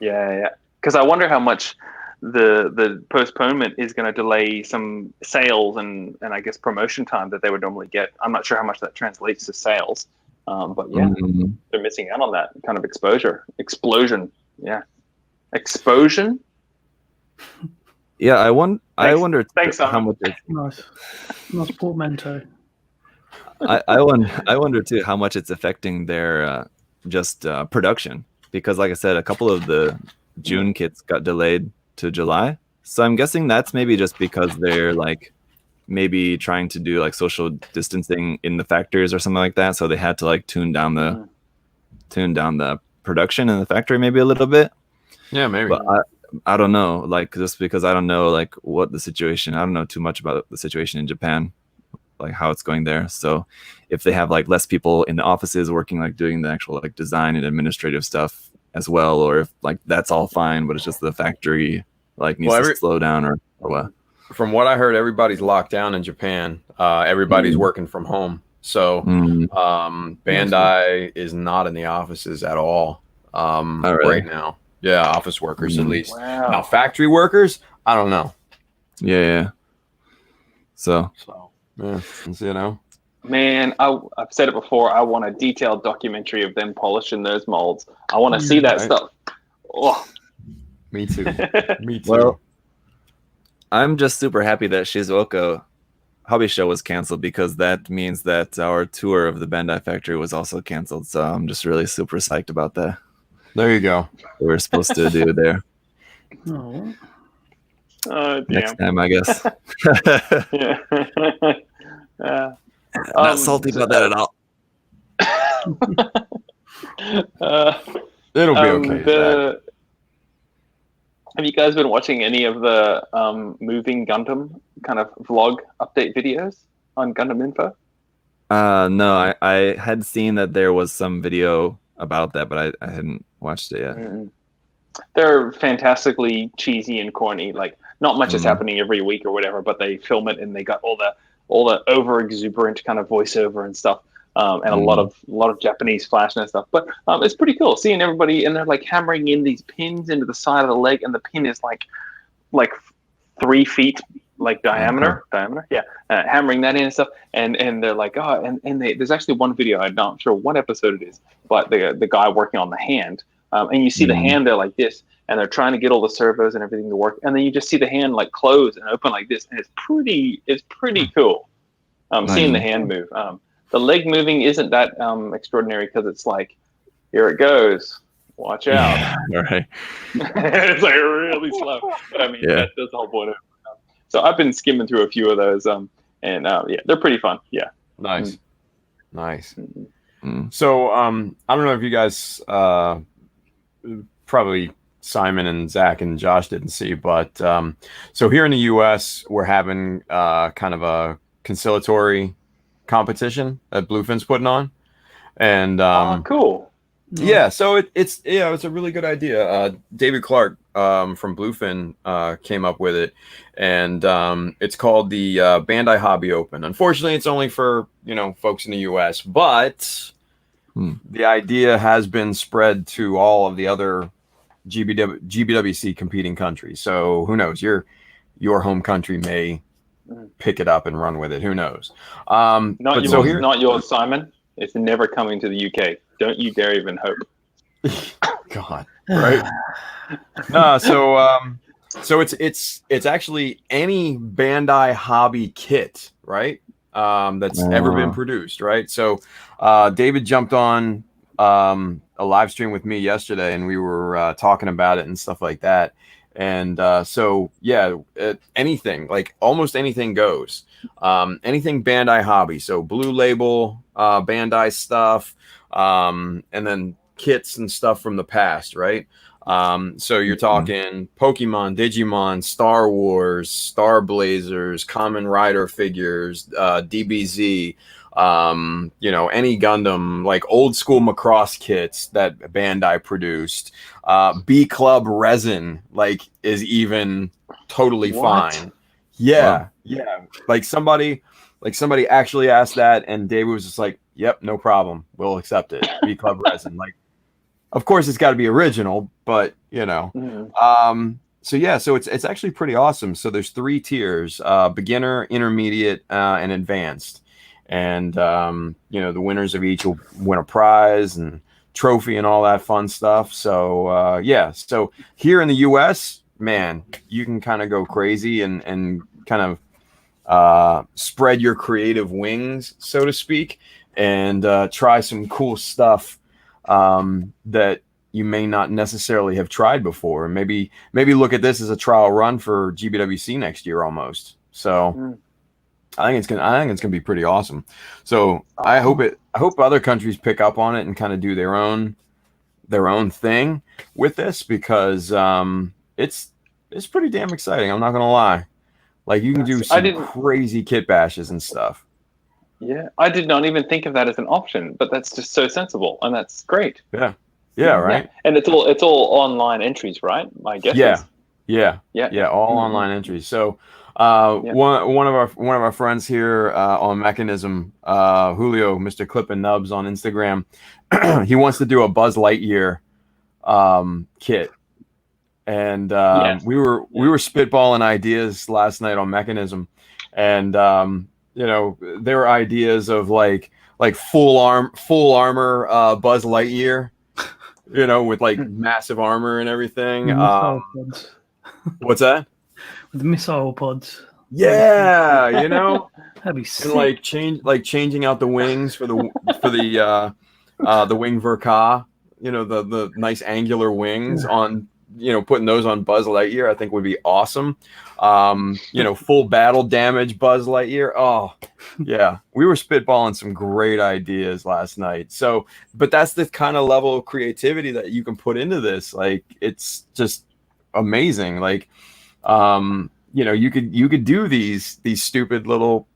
Yeah. Because I wonder how much the postponement is going to delay some sales and I guess promotion time that they would normally get. I'm not sure how much that translates to sales, but they're missing out on that kind of explosion. Yeah, explosion. Yeah, I wonder Thanks, how much. Nice portmanteau. I wonder too how much it's affecting their production, because like I said, a couple of the June kits got delayed to July, so I'm guessing that's maybe just because they're like maybe trying to do like social distancing in the factories or something like that, so they had to like tune down the production in the factory maybe a little bit. Yeah, maybe. But I don't know, like, just because I don't know like what the situation, I don't know too much about the situation in Japan, like how it's going there. So if they have like less people in the offices working, like doing the actual like design and administrative stuff as well, or if like that's all fine, but it's just the factory like needs to slow down or what. From what I heard, everybody's locked down in Japan. Everybody's working from home. So Bandai is not in the offices at all right now. Yeah, office workers at least. Wow. Now factory workers, I don't know. Yeah. So yeah, you know. Man, I've said it before. I want a detailed documentary of them polishing those molds. I want to see that stuff. Oh. Me too. Me too. Well, I'm just super happy that Shizuoka Hobby Show was canceled, because that means that our tour of the Bandai factory was also canceled. So I'm just really super psyched about that. There you go. We were supposed to do there. Next time, I guess. Not salty about that at all. It'll be okay. Have you guys been watching any of the Moving Gundam kind of vlog update videos on Gundam Info? No, I had seen that there was some video about that, but I hadn't watched it yet. They're fantastically cheesy and corny. Like, not much is happening every week or whatever, but they film it and they got all the over exuberant kind of voiceover and stuff, and a lot of Japanese flashing and stuff. But it's pretty cool seeing everybody, and they're like hammering in these pins into the side of the leg, and the pin is like 3 feet like diameter. Yeah, hammering that in and stuff, and they're like, there's actually one video, I'm not sure what episode it is, but the guy working on the hand, and you see the hand there like this, and they're trying to get all the servos and everything to work, and then you just see the hand like close and open like this, and it's pretty cool. Seeing the hand move. The leg moving isn't that extraordinary, because it's like, here it goes, watch out. Yeah, right. It's like really slow, but I mean that's the whole point of it. So I've been skimming through a few of those, and they're pretty fun. Yeah. Nice. So I don't know if you guys probably Simon and Zach and Josh didn't see, but so here in the US we're having kind of a conciliatory competition that Bluefin's putting on, and cool. Yeah, so it's a really good idea. David Clark from Bluefin came up with it, and it's called the Bandai Hobby Open. Unfortunately, it's only for folks in the US, but the idea has been spread to all of the other GBWC competing countries. So who knows? Your home country may pick it up and run with it. Who knows? Not yours, Simon. It's never coming to the UK. Don't you dare even hope. God, right? So it's actually any Bandai hobby kit, right? That's ever been produced, right? So David jumped on a live stream with me yesterday, and we were talking about it and stuff like that. And anything, like almost anything goes. Anything Bandai hobby. So Blue Label, Bandai stuff, and then kits and stuff from the past, right? So you're talking Pokemon, Digimon, Star Wars, Star Blazers, Kamen Rider figures, DBZ, any Gundam, like old school Macross kits that Bandai produced. B Club resin, like, is even totally fine. Yeah, yeah. Like somebody actually asked that, and David was just like, "Yep, no problem. We'll accept it." B Club resin, like, of course it's got to be original, but So yeah, so it's actually pretty awesome. So there's 3 tiers: beginner, intermediate, and advanced. And the winners of each will win a prize and trophy and all that fun stuff. So so here in the US, man, you can kind of go crazy and kind of spread your creative wings, so to speak, and try some cool stuff that you may not necessarily have tried before. Maybe look at this as a trial run for GBWC next year almost. So I think it's gonna be pretty awesome. So I hope other countries pick up on it and kind of do their own thing with this, because it's pretty damn exciting. I'm not gonna lie. Like, you can do some crazy kit bashes and stuff. Yeah, I did not even think of that as an option, but that's just so sensible, and that's great. Yeah, right. Yeah. And it's all online entries, right? I guess. Yeah. All online entries. So one of our friends here on Mechanism, Julio, Mr. Clip and Nubs on Instagram, he wants to do a Buzz Lightyear kit. And we were spitballing ideas last night on Mechanism, and there were ideas of like full armor Buzz Lightyear, with like massive armor and everything. What's that? With missile pods. Yeah, that'd be sick. And changing out the wings for the wing Verka, the nice angular wings on. Putting those on Buzz Lightyear, I think would be awesome. Full battle damage Buzz Lightyear. Oh, yeah. We were spitballing some great ideas last night. So, but that's the kind of level of creativity that you can put into this. Like, it's just amazing. Like, you could do these stupid little,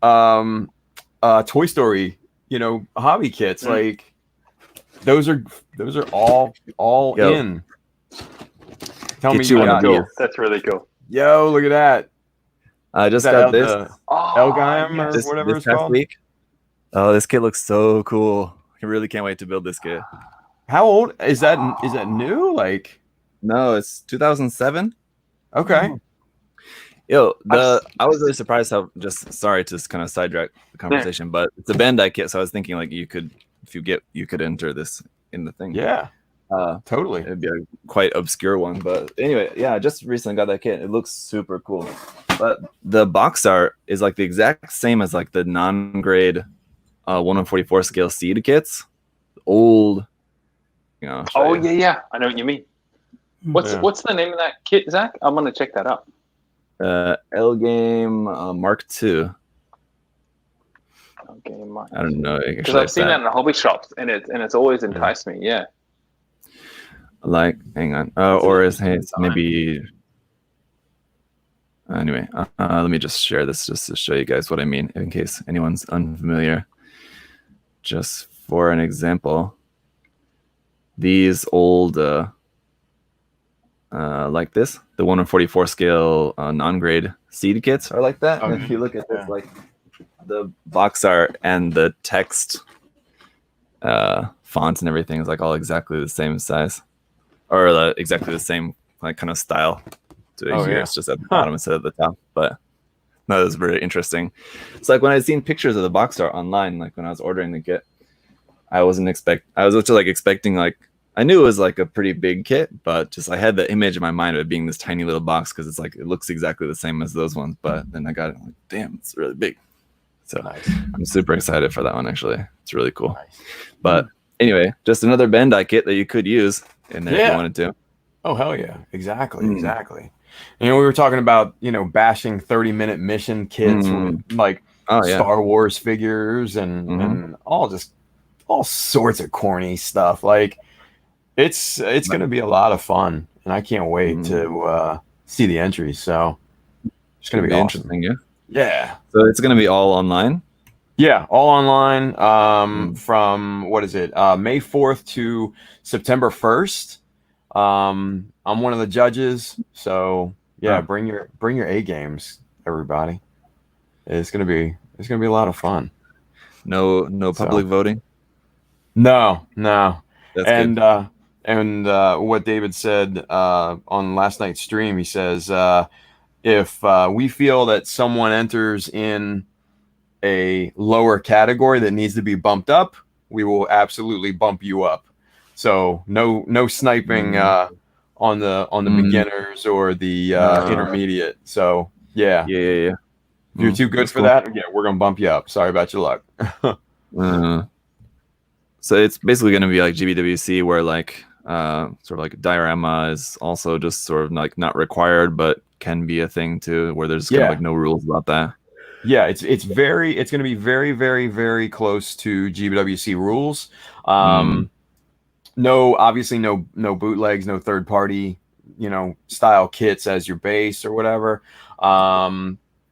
Toy Story, hobby kits. Like, those are all in. Tell me you got cool. That's really cool. Yo, look at that. I just got this Elgheim or whatever it's called. Week. Oh, this kit looks so cool. I really can't wait to build this kit. How old is that? Is that new? Like, no, it's 2007. Okay. Yo, I was really surprised how, just sorry to kind of sidetrack the conversation, but it's a Bandai kit, so I was thinking like you could enter this in the thing. Yeah. Totally. It'd be a quite obscure one, but anyway, yeah, I just recently got that kit. It looks super cool. But the box art is like the exact same as like the non-grade 1/44 scale seed kits. Old, Oh yeah, I know what you mean. What's the name of that kit, Zach? I'm gonna check that out. Elgheim Mark II. Okay, I don't know, because I've seen that in the hobby shops, and it's always enticed me. Yeah. Like, hang on. Or is it's maybe. Anyway, let me just share this just to show you guys what I mean, in case anyone's unfamiliar. Just for an example, these old, like this, the 1/44 scale non-grade seed kits are like that. And if you look at this, like the box art and the text, fonts and everything is like all exactly the same size. Or exactly the same like kind of style to here. Yeah. It's just at the bottom instead of the top. But no, that was very interesting. It's like when I'd seen pictures of the box art online, like when I was ordering the kit, I was just like expecting, like, I knew it was like a pretty big kit, but just I had the image in my mind of it being this tiny little box because it's like it looks exactly the same as those ones. But then I got it, I'm like, damn, it's really big. So nice. I'm super excited for that one. Actually, it's really cool. Nice. But anyway, just another Bandai kit that you could use in there if you wanted to. Oh, hell yeah. Exactly. Exactly. We were talking about, bashing 30-minute mission kits with like Star Wars figures and all sorts of corny stuff. Like, it's going to be a lot of fun, and I can't wait to see the entries. So it's going to be awesome. Interesting. Yeah. Yeah. So it's going to be all online. Yeah, all online from what is it? May 4th to September 1st. I'm one of the judges, so yeah, bring your A games, everybody. It's gonna be a lot of fun. No public voting. No. That's and good. And what David said on last night's stream, he says if we feel that someone enters in a lower category that needs to be bumped up, we will absolutely bump you up. So no sniping on the beginners or the intermediate. So yeah. If you're too good for that, yeah, we're gonna bump you up. Sorry about your luck. So it's basically going to be like GBWC, where like sort of like diorama is also just sort of like not required, but can be a thing too, where there's kind of like no rules about that. Yeah, it's going to be very, very, very close to GBWC rules. Obviously no bootlegs, no third party, style kits as your base or whatever.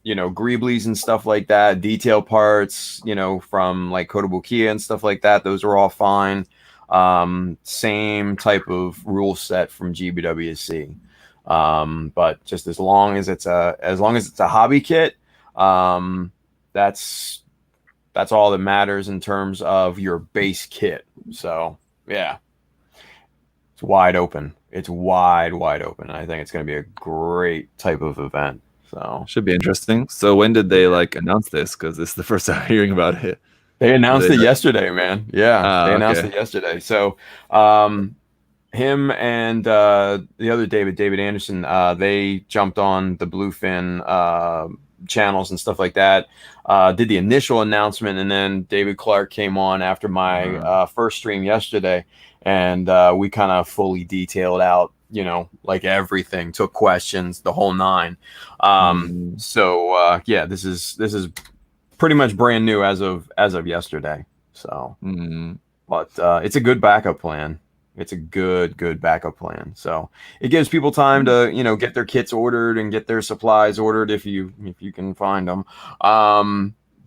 Greeblies and stuff like that, detail parts, from like Kotobukiya and stuff like that. Those are all fine. Same type of rule set from GBWC. But just as long as it's a hobby kit, that's all that matters in terms of your base kit. So yeah, it's wide open. It's wide open. I think it's going to be a great type of event. So should be interesting. So when did they announce this? Because this is the first time hearing about it. They announced it yesterday, man. Yeah, they announced it yesterday. So him and the other David Anderson, they jumped on the Bluefin channels and stuff like that. Did the initial announcement, and then David Clark came on after my first stream yesterday, and we kind of fully detailed out, like everything, took questions, the whole nine. So yeah, this is pretty much brand new as of yesterday. So, but it's a good backup plan. It's a good backup plan. So it gives people time to, get their kits ordered and get their supplies ordered if you can find them. But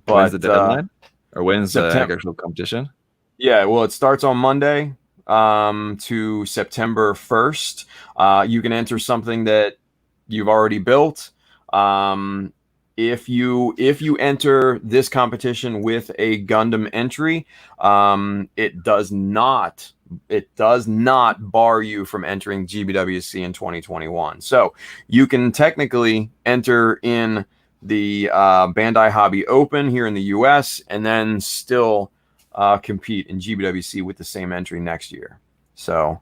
when's the deadline? Or when's the actual competition? Yeah, well, it starts on Monday to September 1st. You can enter something that you've already built. If you enter this competition with a Gundam entry, it does not bar you from entering GBWC in 2021. So you can technically enter in the Bandai Hobby Open here in the US and then still compete in GBWC with the same entry next year. So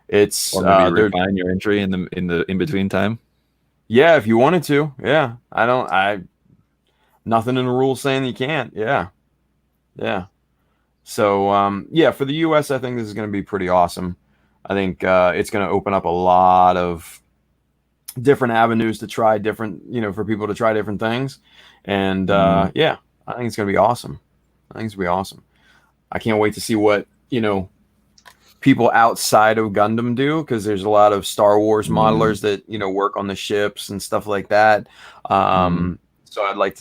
it's or maybe refine your entry in the in between time. Yeah, if you wanted to. Yeah, nothing in the rules saying you can't. Yeah. So yeah, for the US, I think this is going to be pretty awesome. I think it's going to open up a lot of different avenues to try different, for people to try different things. And yeah, I think it's going to be awesome. I can't wait to see what, people outside of Gundam do, because there's a lot of Star Wars modelers that, work on the ships and stuff like that. So I like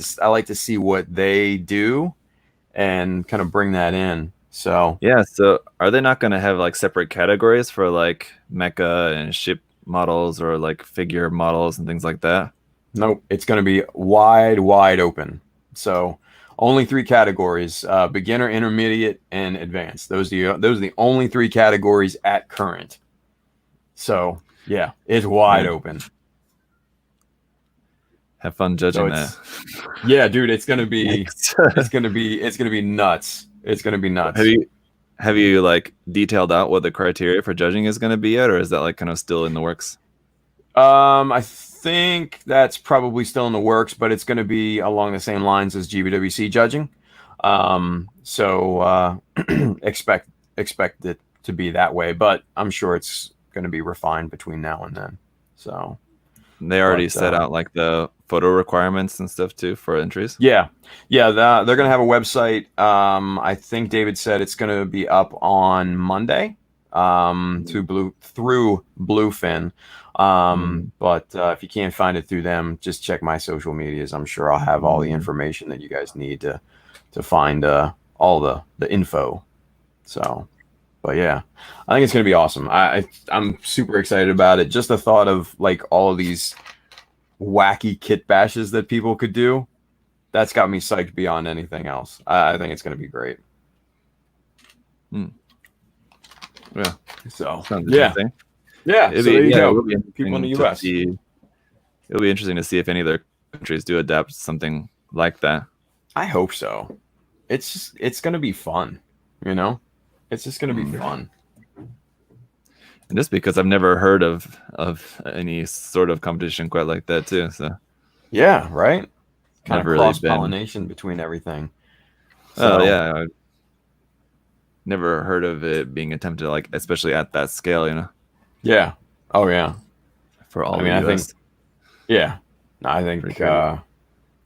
to see what they do and kind of bring that in. So yeah, so are they not going to have like separate categories for like mecha and ship models or like figure models and things like that? Nope, it's going to be wide open. Only 3 categories: beginner, intermediate, and advanced. Those are the only 3 categories at current. So yeah, it's wide open. Have fun judging that. Yeah, dude, it's gonna be it's gonna be nuts. It's gonna be nuts. Have you like detailed out what the criteria for judging is gonna be yet, or is that like kind of still in the works? I think that's probably still in the works, but it's going to be along the same lines as GBWC judging. So expect it to be that way, but I'm sure it's going to be refined between now and then. So they already set out like the photo requirements and stuff too for entries. Yeah. They're going to have a website. I think David said it's going to be up on Monday through Bluefin. But if you can't find it through them, just check my social medias. I'm sure I'll have all the information that you guys need to find all the info. So, but yeah, I think it's gonna be awesome. I'm super excited about it. Just the thought of like all of these wacky kit bashes that people could do, that's got me psyched beyond anything else. I think it's gonna be great. Yeah. So yeah. So there you go. People in the US. It'll be interesting to see if any other countries do adapt something like that. I hope so. It's gonna be fun, you know. It's just gonna be fun. And just because I've never heard of any sort of competition quite like that too. So yeah, right. Kind of really cross-pollination between everything. So, yeah. I never heard of it being attempted, like especially at that scale, you know. Yeah. Oh yeah. For all, I think. Yeah. I think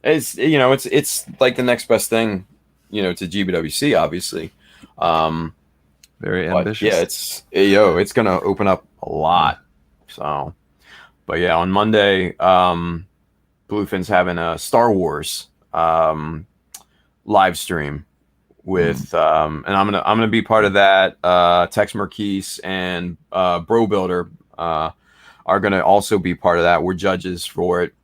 it's it's like the next best thing, to GBWC, obviously. Very ambitious. Yeah, it's gonna open up a lot. So, but yeah, on Monday, Bluefin's having a Star Wars live stream with and I'm gonna be part of that. Tex Marquise and Bro Builder are gonna also be part of that. We're judges for it.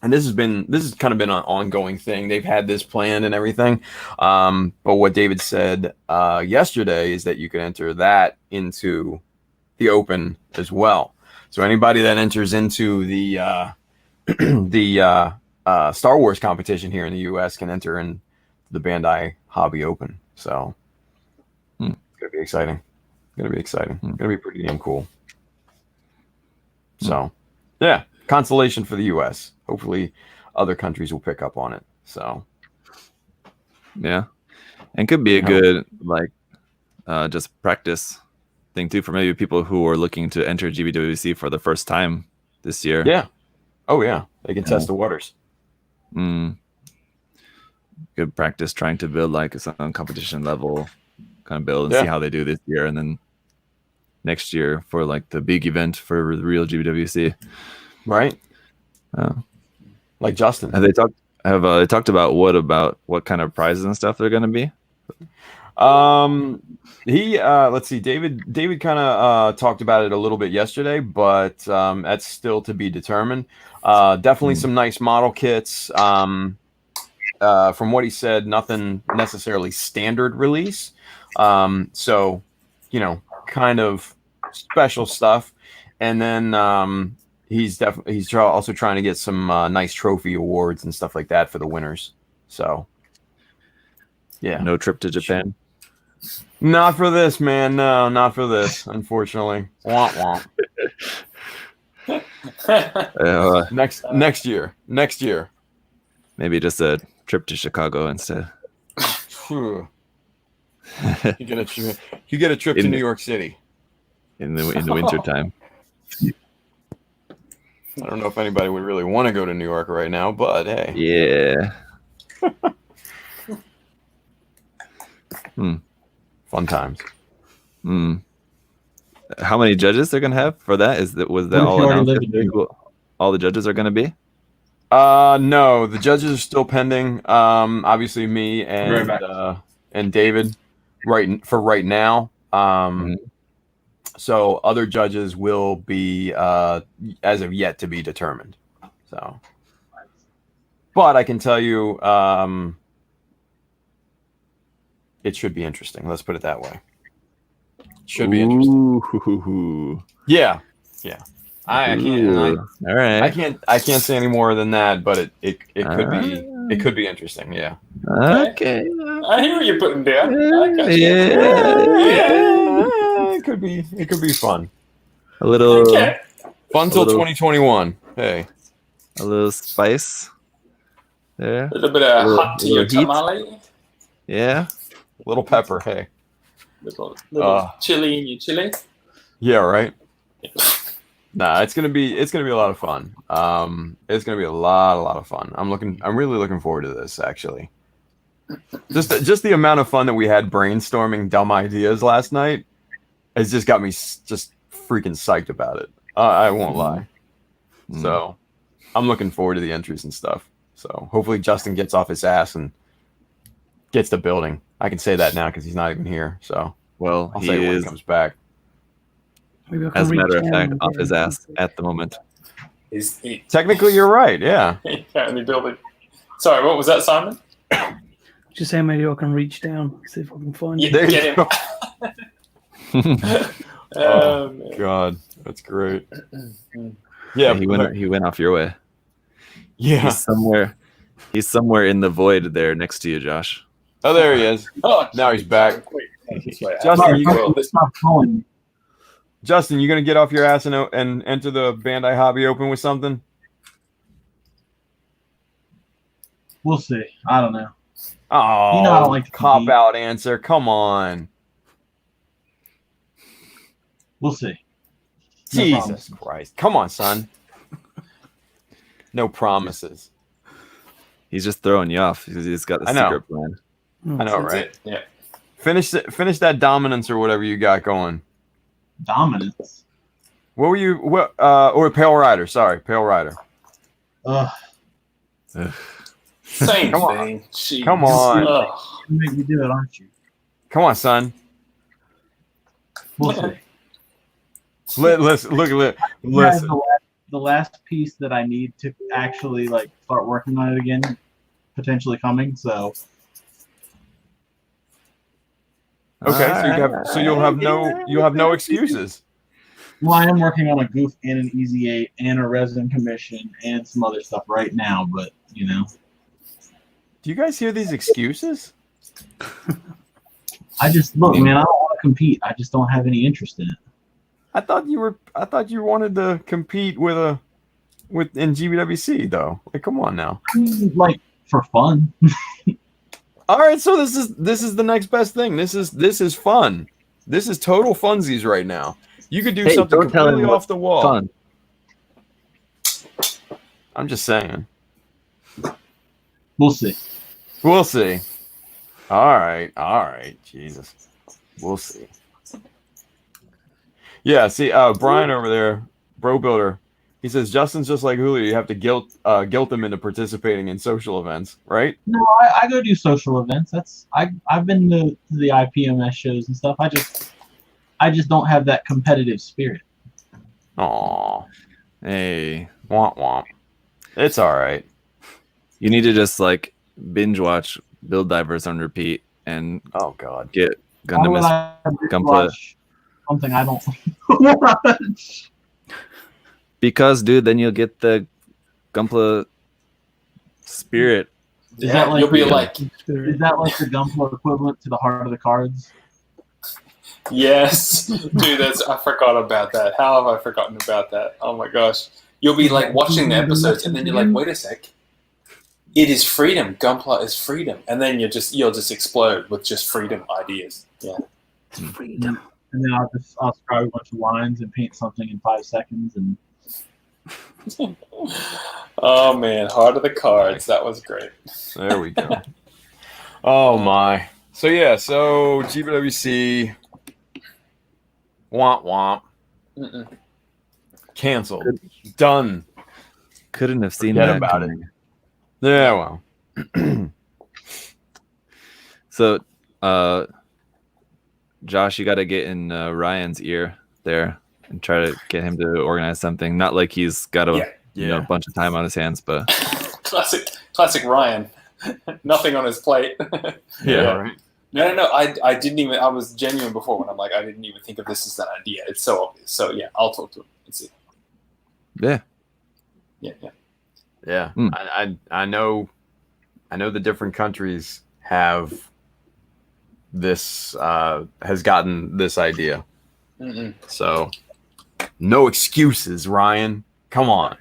And this has kind of been an ongoing thing. They've had this planned and everything. But what David said yesterday is that you can enter that into the Open as well. So anybody that enters into the Star Wars competition here in the U.S. can enter in the Bandai Hobby Open. So it's gonna be exciting. Gonna be pretty damn cool. So yeah. Consolation for the U.S. Hopefully, other countries will pick up on it. So, yeah, and could be a good just practice thing too for maybe people who are looking to enter GBWC for the first time this year. Yeah. Oh yeah, they can test the waters. Good practice trying to build like some competition level kind of build and see how they do this year, and then next year for like the big event for the real GBWC. Right. Like Justin. Have they talked about what kind of prizes and stuff they're going to be? Let's see. David kind of talked about it a little bit yesterday, but that's still to be determined. Definitely some nice model kits. From what he said, nothing necessarily standard release. So, kind of special stuff. And then he's also trying to get some nice trophy awards and stuff like that for the winners. So, yeah. No trip to Japan? Not for this, man. No, not for this, unfortunately. Womp womp. Next year. Maybe just a trip to Chicago instead. You get a trip to New York City in the winter time. I don't know if anybody would really want to go to New York right now, but hey. Yeah. Fun times. How many judges they're gonna have for that? Was that all announced? All the judges are gonna be? No, the judges are still pending. Obviously me and David right now. So other judges will be as of yet to be determined. So, but I can tell you, it should be interesting. Let's put it that way. Should be interesting. Yeah. I can't. All right. I can't say any more than that, but it could be interesting. Yeah. Okay. I hear what you're putting down. It could be fun. A little fun till 2021. Hey. A little spice. There. A little bit of hot to your tamale. Yeah. A little pepper. Hey. Little chili in your chili. Yeah. Right. Nah, it's gonna be a lot of fun. It's gonna be a lot of fun. I'm really looking forward to this actually. Just the amount of fun that we had brainstorming dumb ideas last night has just got me just freaking psyched about it. I won't lie. So I'm looking forward to the entries and stuff. So hopefully Justin gets off his ass and gets the building. I can say that now because he's not even here. So well, I'll say it when he comes back. As a matter of fact, off his ass at the moment. Technically, you're right. Yeah. He can't be building. Sorry, what was that, Simon? Just say maybe I can reach down, see if I can find Yeah, There get you him. Oh man. God, that's great. Yeah, he went off your way. Yeah. He's somewhere in the void there next to you, Josh. Oh, there he is. Oh, Now he's back. Justin, Justin, you gonna get off your ass and enter the Bandai Hobby Open with something? we'll see. I don't know. Oh, You know I don't like to cop compete. out answer. Come on, We'll see. No Jesus promises. Christ! Come on, son. No promises. He's just throwing you off because he's got the I know. secret plan. I know, That's right? it. Yeah. Finish that dominance or whatever you got going. Dominance. What were you? What? Or Pale Rider? Sorry, Pale Rider. Ugh. Same Come on. thing. Jeez. Come on. Ugh. You make me do it, aren't you? Come on, son. We'll see. Listen. Guys, the last piece that I need to actually like start working on it again, potentially coming. So Okay, so you'll have no excuses. well, I am working on a goof and an Easy 8 and a resin commission and some other stuff right now, but you know, Do you guys hear these excuses? I just look, man. I don't want to compete. I just don't have any interest in it. I thought you wanted to compete in GBWC though. Like, come on now. I mean, like for fun. All right, so this is the next best thing. This is fun. This is total funsies right now. You could do something don't tell him completely off the wall. Fun. I'm just saying. We'll see. We'll see. All right. Jesus. We'll see. Yeah, see, Brian over there, Bro Builder, he says Justin's just like Julio. You have to guilt them into participating in social events, right? No, I go do social events. I've been to the IPMS shows and stuff. I just don't have that competitive spirit. Aw, Hey, womp womp. It's all right. you need to just like binge watch Build Divers on repeat and Oh God. get Why would Gundam I Gunpla. watch something I don't watch? Because, dude, then you'll get the Gunpla spirit. Is that like you'll be like, Is that like the Gunpla equivalent to the Heart of the Cards? yes, dude. I forgot about that. How have I forgotten about that? Oh my gosh. You'll be like watching the episodes, and then you're like, wait a sec. It is freedom. Gunpla is freedom, and then you'll just explode with just freedom ideas. Yeah. It's freedom. And then I'll scribe a bunch of lines and paint something in 5 seconds and Oh man, Heart of the Cards. That was great. There we go. Oh my. So yeah, so GBWC womp womp. Mm-mm. Canceled. Done. Couldn't have seen Forget that about coming. Yeah, well. So, Josh, you got to get in Ryan's ear there and try to get him to organize something. Not like he's got a bunch of time on his hands, but classic Ryan. Nothing on his plate. Yeah. Right. No. I didn't even. I was genuine before when I'm like, I didn't even think of this as that idea. It's so obvious. So yeah, I'll talk to him and see. yeah. Yeah. Mm. I know the different countries have this has gotten this idea. Mm-mm. So no excuses, Ryan. Come on.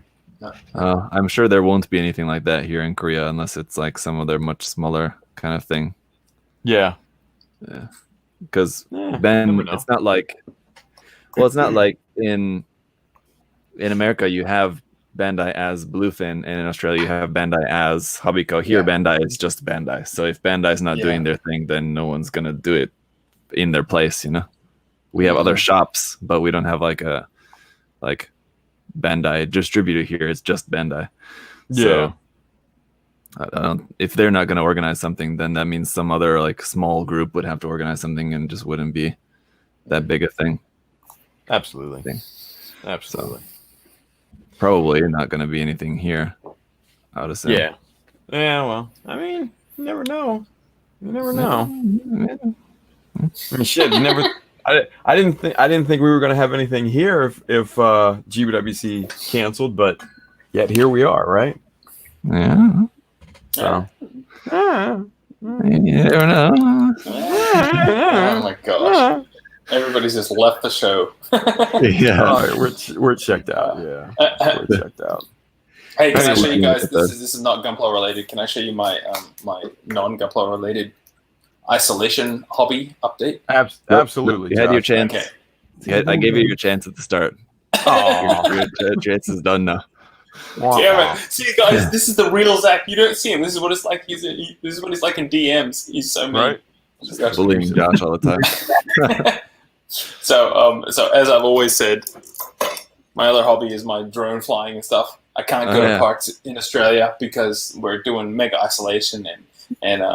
I'm sure there won't be anything like that here in Korea unless it's like some other much smaller kind of thing. Yeah. Because never then know. it's not like in America you have Bandai as Bluefin, and in Australia you have Bandai as Hobbyco. Here Bandai is just Bandai. So if Bandai's not doing their thing, then no one's gonna do it in their place, you know. We have other shops, but we don't have like a Bandai distributor here. It's just Bandai. So I don't. If they're not going to organize something, then that means some other like small group would have to organize something, and just wouldn't be that big a thing. Absolutely. Absolutely. So, probably not going to be anything here. I would assume. Yeah. Yeah. Well, I mean, you never know. You never know. I mean, shit. You never. I didn't think we were going to have anything here if GBWC canceled, but yet here we are, right? Yeah. So. You never know. Oh my gosh. Everybody's just left the show. Yeah. All right, we're checked out. Yeah. We're checked out. Hey, can I show you guys? This is not Gunpla related. Can I show you my my non-Gunpla related isolation hobby update? Absolutely. You had your chance. Okay. I gave you your chance at the start. Oh, your chance is done now. Damn it! See, guys, this is the real Zach. You don't see him. This is what it's like. This is what he's like in DMs. He's so mean. Right. Bullying Josh all the time. So as I've always said, my other hobby is my drone flying and stuff. I can't go to parks in Australia because we're doing mega isolation and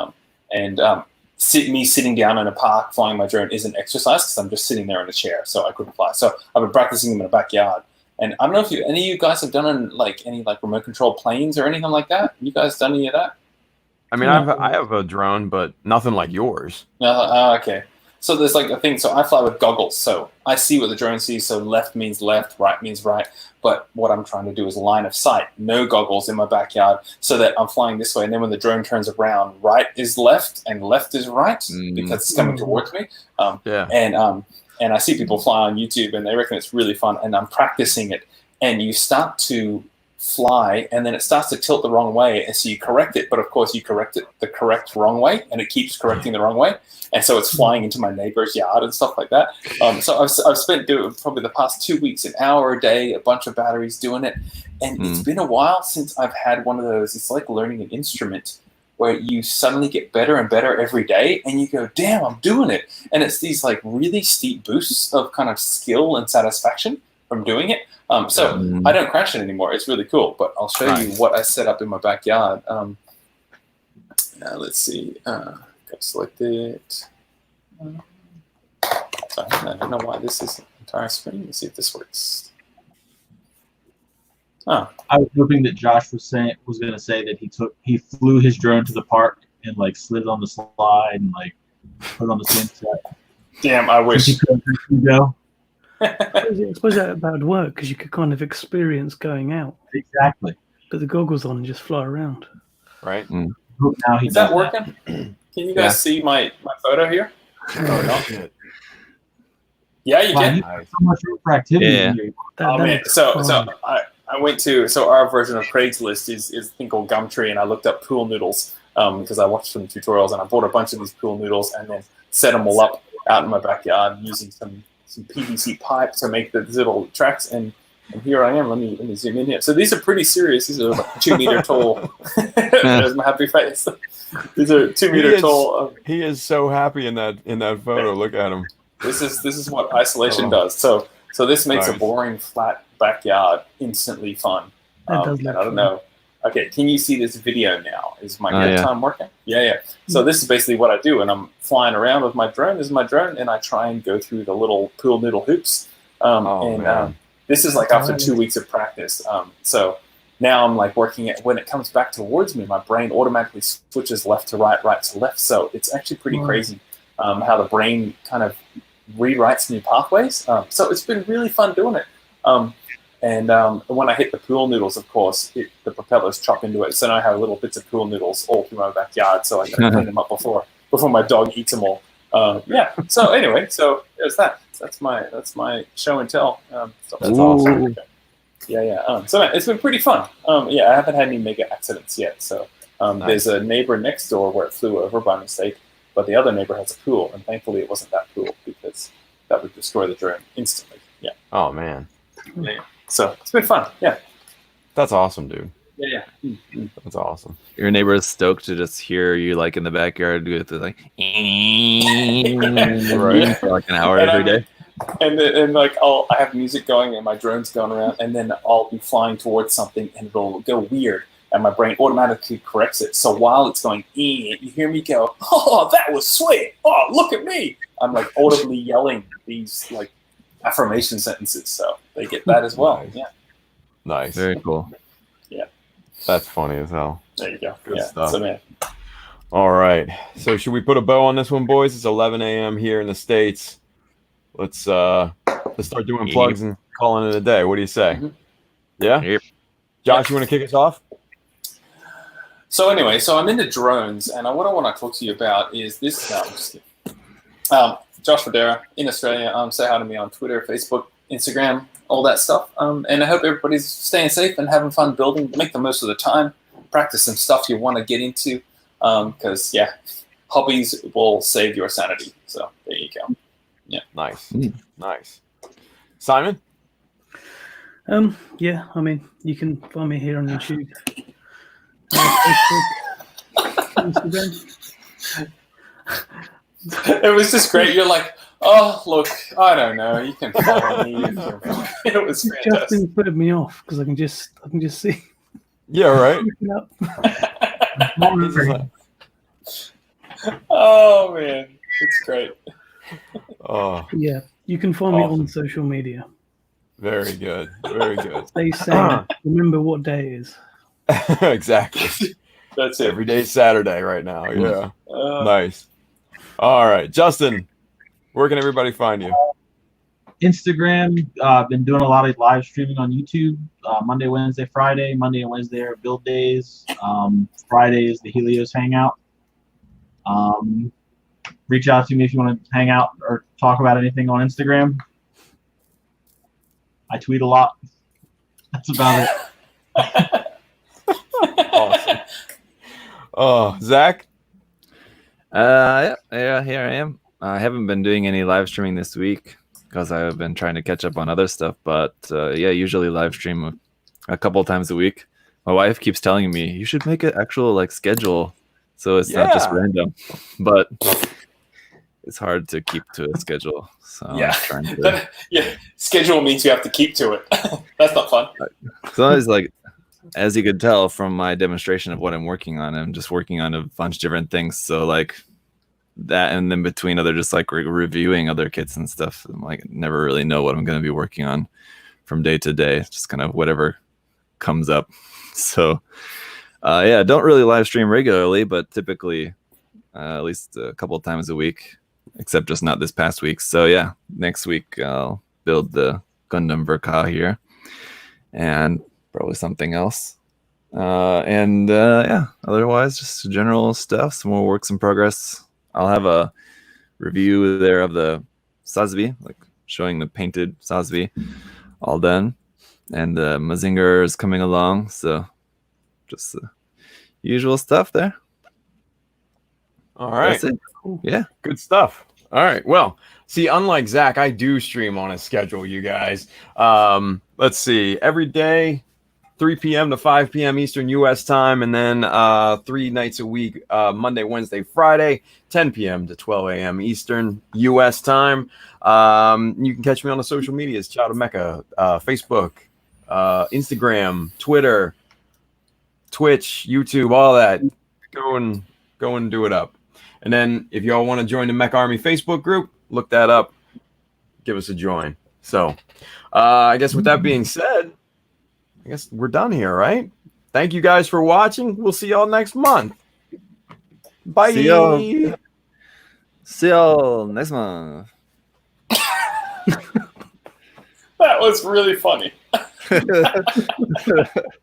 me sitting down in a park flying my drone isn't exercise because I'm just sitting there in a chair, so I couldn't fly. So I've been practicing them in the backyard. And I don't know if any of you guys have done any remote control planes or anything like that. You guys done any of that? I mean, I have a drone, but nothing like yours. Okay. So there's like a thing. So I fly with goggles. So I see what the drone sees. So left means left, right means right. But what I'm trying to do is line of sight, no goggles in my backyard, so that I'm flying this way. And then when the drone turns around, right is left and left is right because it's coming towards me. And I see people fly on YouTube and they reckon it's really fun. And I'm practicing it. And you start to fly and then it starts to tilt the wrong way. And so you correct it. But of course you correct it the correct wrong way and it keeps correcting the wrong way. And so it's flying into my neighbor's yard and stuff like that. So I've spent probably the past 2 weeks, an hour a day, a bunch of batteries doing it. And it's been a while since I've had one of those. It's like learning an instrument where you suddenly get better and better every day and you go, damn, I'm doing it. And it's these like really steep boosts of kind of skill and satisfaction from doing it. So I don't crash it anymore. It's really cool. But I'll show you what I set up in my backyard. Let's see. Go select it. Sorry, I don't know why this is the entire screen. Let's see if this works. Oh. I was hoping that Josh was going to say that he flew his drone to the park and like slid on the slide and like put it on the same set. Damn, I wish. I suppose that would work because you could kind of experience going out. Exactly. Put the goggles on and just fly around. Right. Now is that working? Can you guys see my photo here? Oh, no. Yeah, you can. So much activity. Oh man, so I went to our version of Craigslist is a thing called Gumtree, and I looked up pool noodles because I watched some tutorials, and I bought a bunch of these pool noodles and then set them all up out in my backyard using some PVC pipe to make the little tracks, and here I am. Let me zoom in here. So these are pretty serious. These are like 2 meter tall. There's my happy face. These are 2 meter tall. He is so happy in that photo. Look at him. This is what isolation does. So this makes a boring flat backyard instantly fun. And I don't know. Okay, can you see this video now? Is my time working? Yeah. So this is basically what I do, and I'm flying around with my drone. This is my drone, and I try and go through the little pool noodle hoops. This is like after 2 weeks of practice. So now I'm like working it. When it comes back towards me, my brain automatically switches left to right, right to left. So it's actually pretty crazy how the brain kind of rewrites new pathways. So it's been really fun doing it. And when I hit the pool noodles, of course, the propellers chop into it. So now I have little bits of pool noodles all through my backyard, so I can clean them up before my dog eats them all. So anyway, so there's that. That's my show and tell. That's awesome. Yeah. So it's been pretty fun. I haven't had any mega accidents yet. So there's a neighbor next door where it flew over by mistake, but the other neighbor has a pool, and thankfully it wasn't that pool because that would destroy the drone instantly. Yeah. Oh man. Yeah. So it's been fun. Yeah. That's awesome, dude. Yeah. That's awesome. Your neighbor is stoked to just hear you like in the backyard with the like right for like an hour every day. And like I have music going and my drone's going around, and then I'll be flying towards something and it'll go weird. and my brain automatically corrects it. So while it's going, you hear me go, "Oh, that was sweet! Oh, look at me!" I'm like audibly yelling these like affirmation sentences, so they get that as well. Nice. Yeah, nice, very cool. Yeah, that's funny as hell. There you go. Good stuff. So, man. All right, so should we put a bow on this one, boys? It's 11 a.m. here in the States. Let's start doing plugs and calling it a day. What do you say? Mm-hmm. Yeah? Yep. Josh, you want to kick us off? So anyway, I'm into drones, and what I want to talk to you about is this. No, I'm just kidding. Josh Federa in Australia. Say hi to me on Twitter, Facebook, Instagram, all that stuff. And I hope everybody's staying safe and having fun building. Make the most of the time. Practice some stuff you want to get into. Because hobbies will save your sanity. So there you go. Yeah. Nice. Nice. Simon? Yeah, I mean, you can find me here on YouTube. Facebook, Instagram. It was just great. You're like, oh, look, I don't know. You can follow me. It was fantastic. Justin put me off because I can just see. Yeah, right. Oh man, it's great. Oh yeah, you can find me on social media. Very good, very good. Stay sane. Remember what day it is. Exactly. That's it. Every day's Saturday right now. Yeah. Nice. All right, Justin, where can everybody find you? Instagram. I've been doing a lot of live streaming on YouTube. Monday, Wednesday, Friday. Monday and Wednesday are build days. Friday is the Helios Hangout. Reach out to me if you want to hang out or talk about anything on Instagram. I tweet a lot. That's about it. Awesome. Oh, Zach? Yeah, here I am. I haven't been doing any live streaming this week because I've been trying to catch up on other stuff. But usually live stream a couple times a week. My wife keeps telling me you should make an actual schedule, so it's not just random. But it's hard to keep to a schedule. So I'm trying to... schedule means you have to keep to it. That's not fun. So I was as you could tell from my demonstration of what I'm working on, I'm just working on a bunch of different things. So that, and then between other just reviewing other kits and stuff, I'm never really know what I'm going to be working on from day to day. It's just kind of whatever comes up. So don't really live stream regularly, but typically at least a couple of times a week, except just not this past week. So next week I'll build the Gundam Verka here and probably something else. Otherwise just general stuff, some more works in progress. I'll have a review there of the Sazvi, showing the painted Sazvi all done. And the Mazinger is coming along, so just the usual stuff there. All right. That's it. Cool. Yeah. Good stuff. All right. Well, see, unlike Zach, I do stream on a schedule, you guys. Let's see. Every day, 3 p.m. to 5 p.m. Eastern U.S. time, and then 3 nights a week, Monday, Wednesday, Friday, 10 p.m. to 12 a.m. Eastern U.S. time. You can catch me on the social medias, Chow to Mecca, Facebook, Instagram, Twitter, Twitch, YouTube, all that. Go and do it up. And then if y'all want to join the Mech Army Facebook group, look that up. Give us a join. So I guess with that being said, I guess we're done here, right? Thank you guys for watching. We'll see y'all next month. Bye. See y'all next month. That was really funny.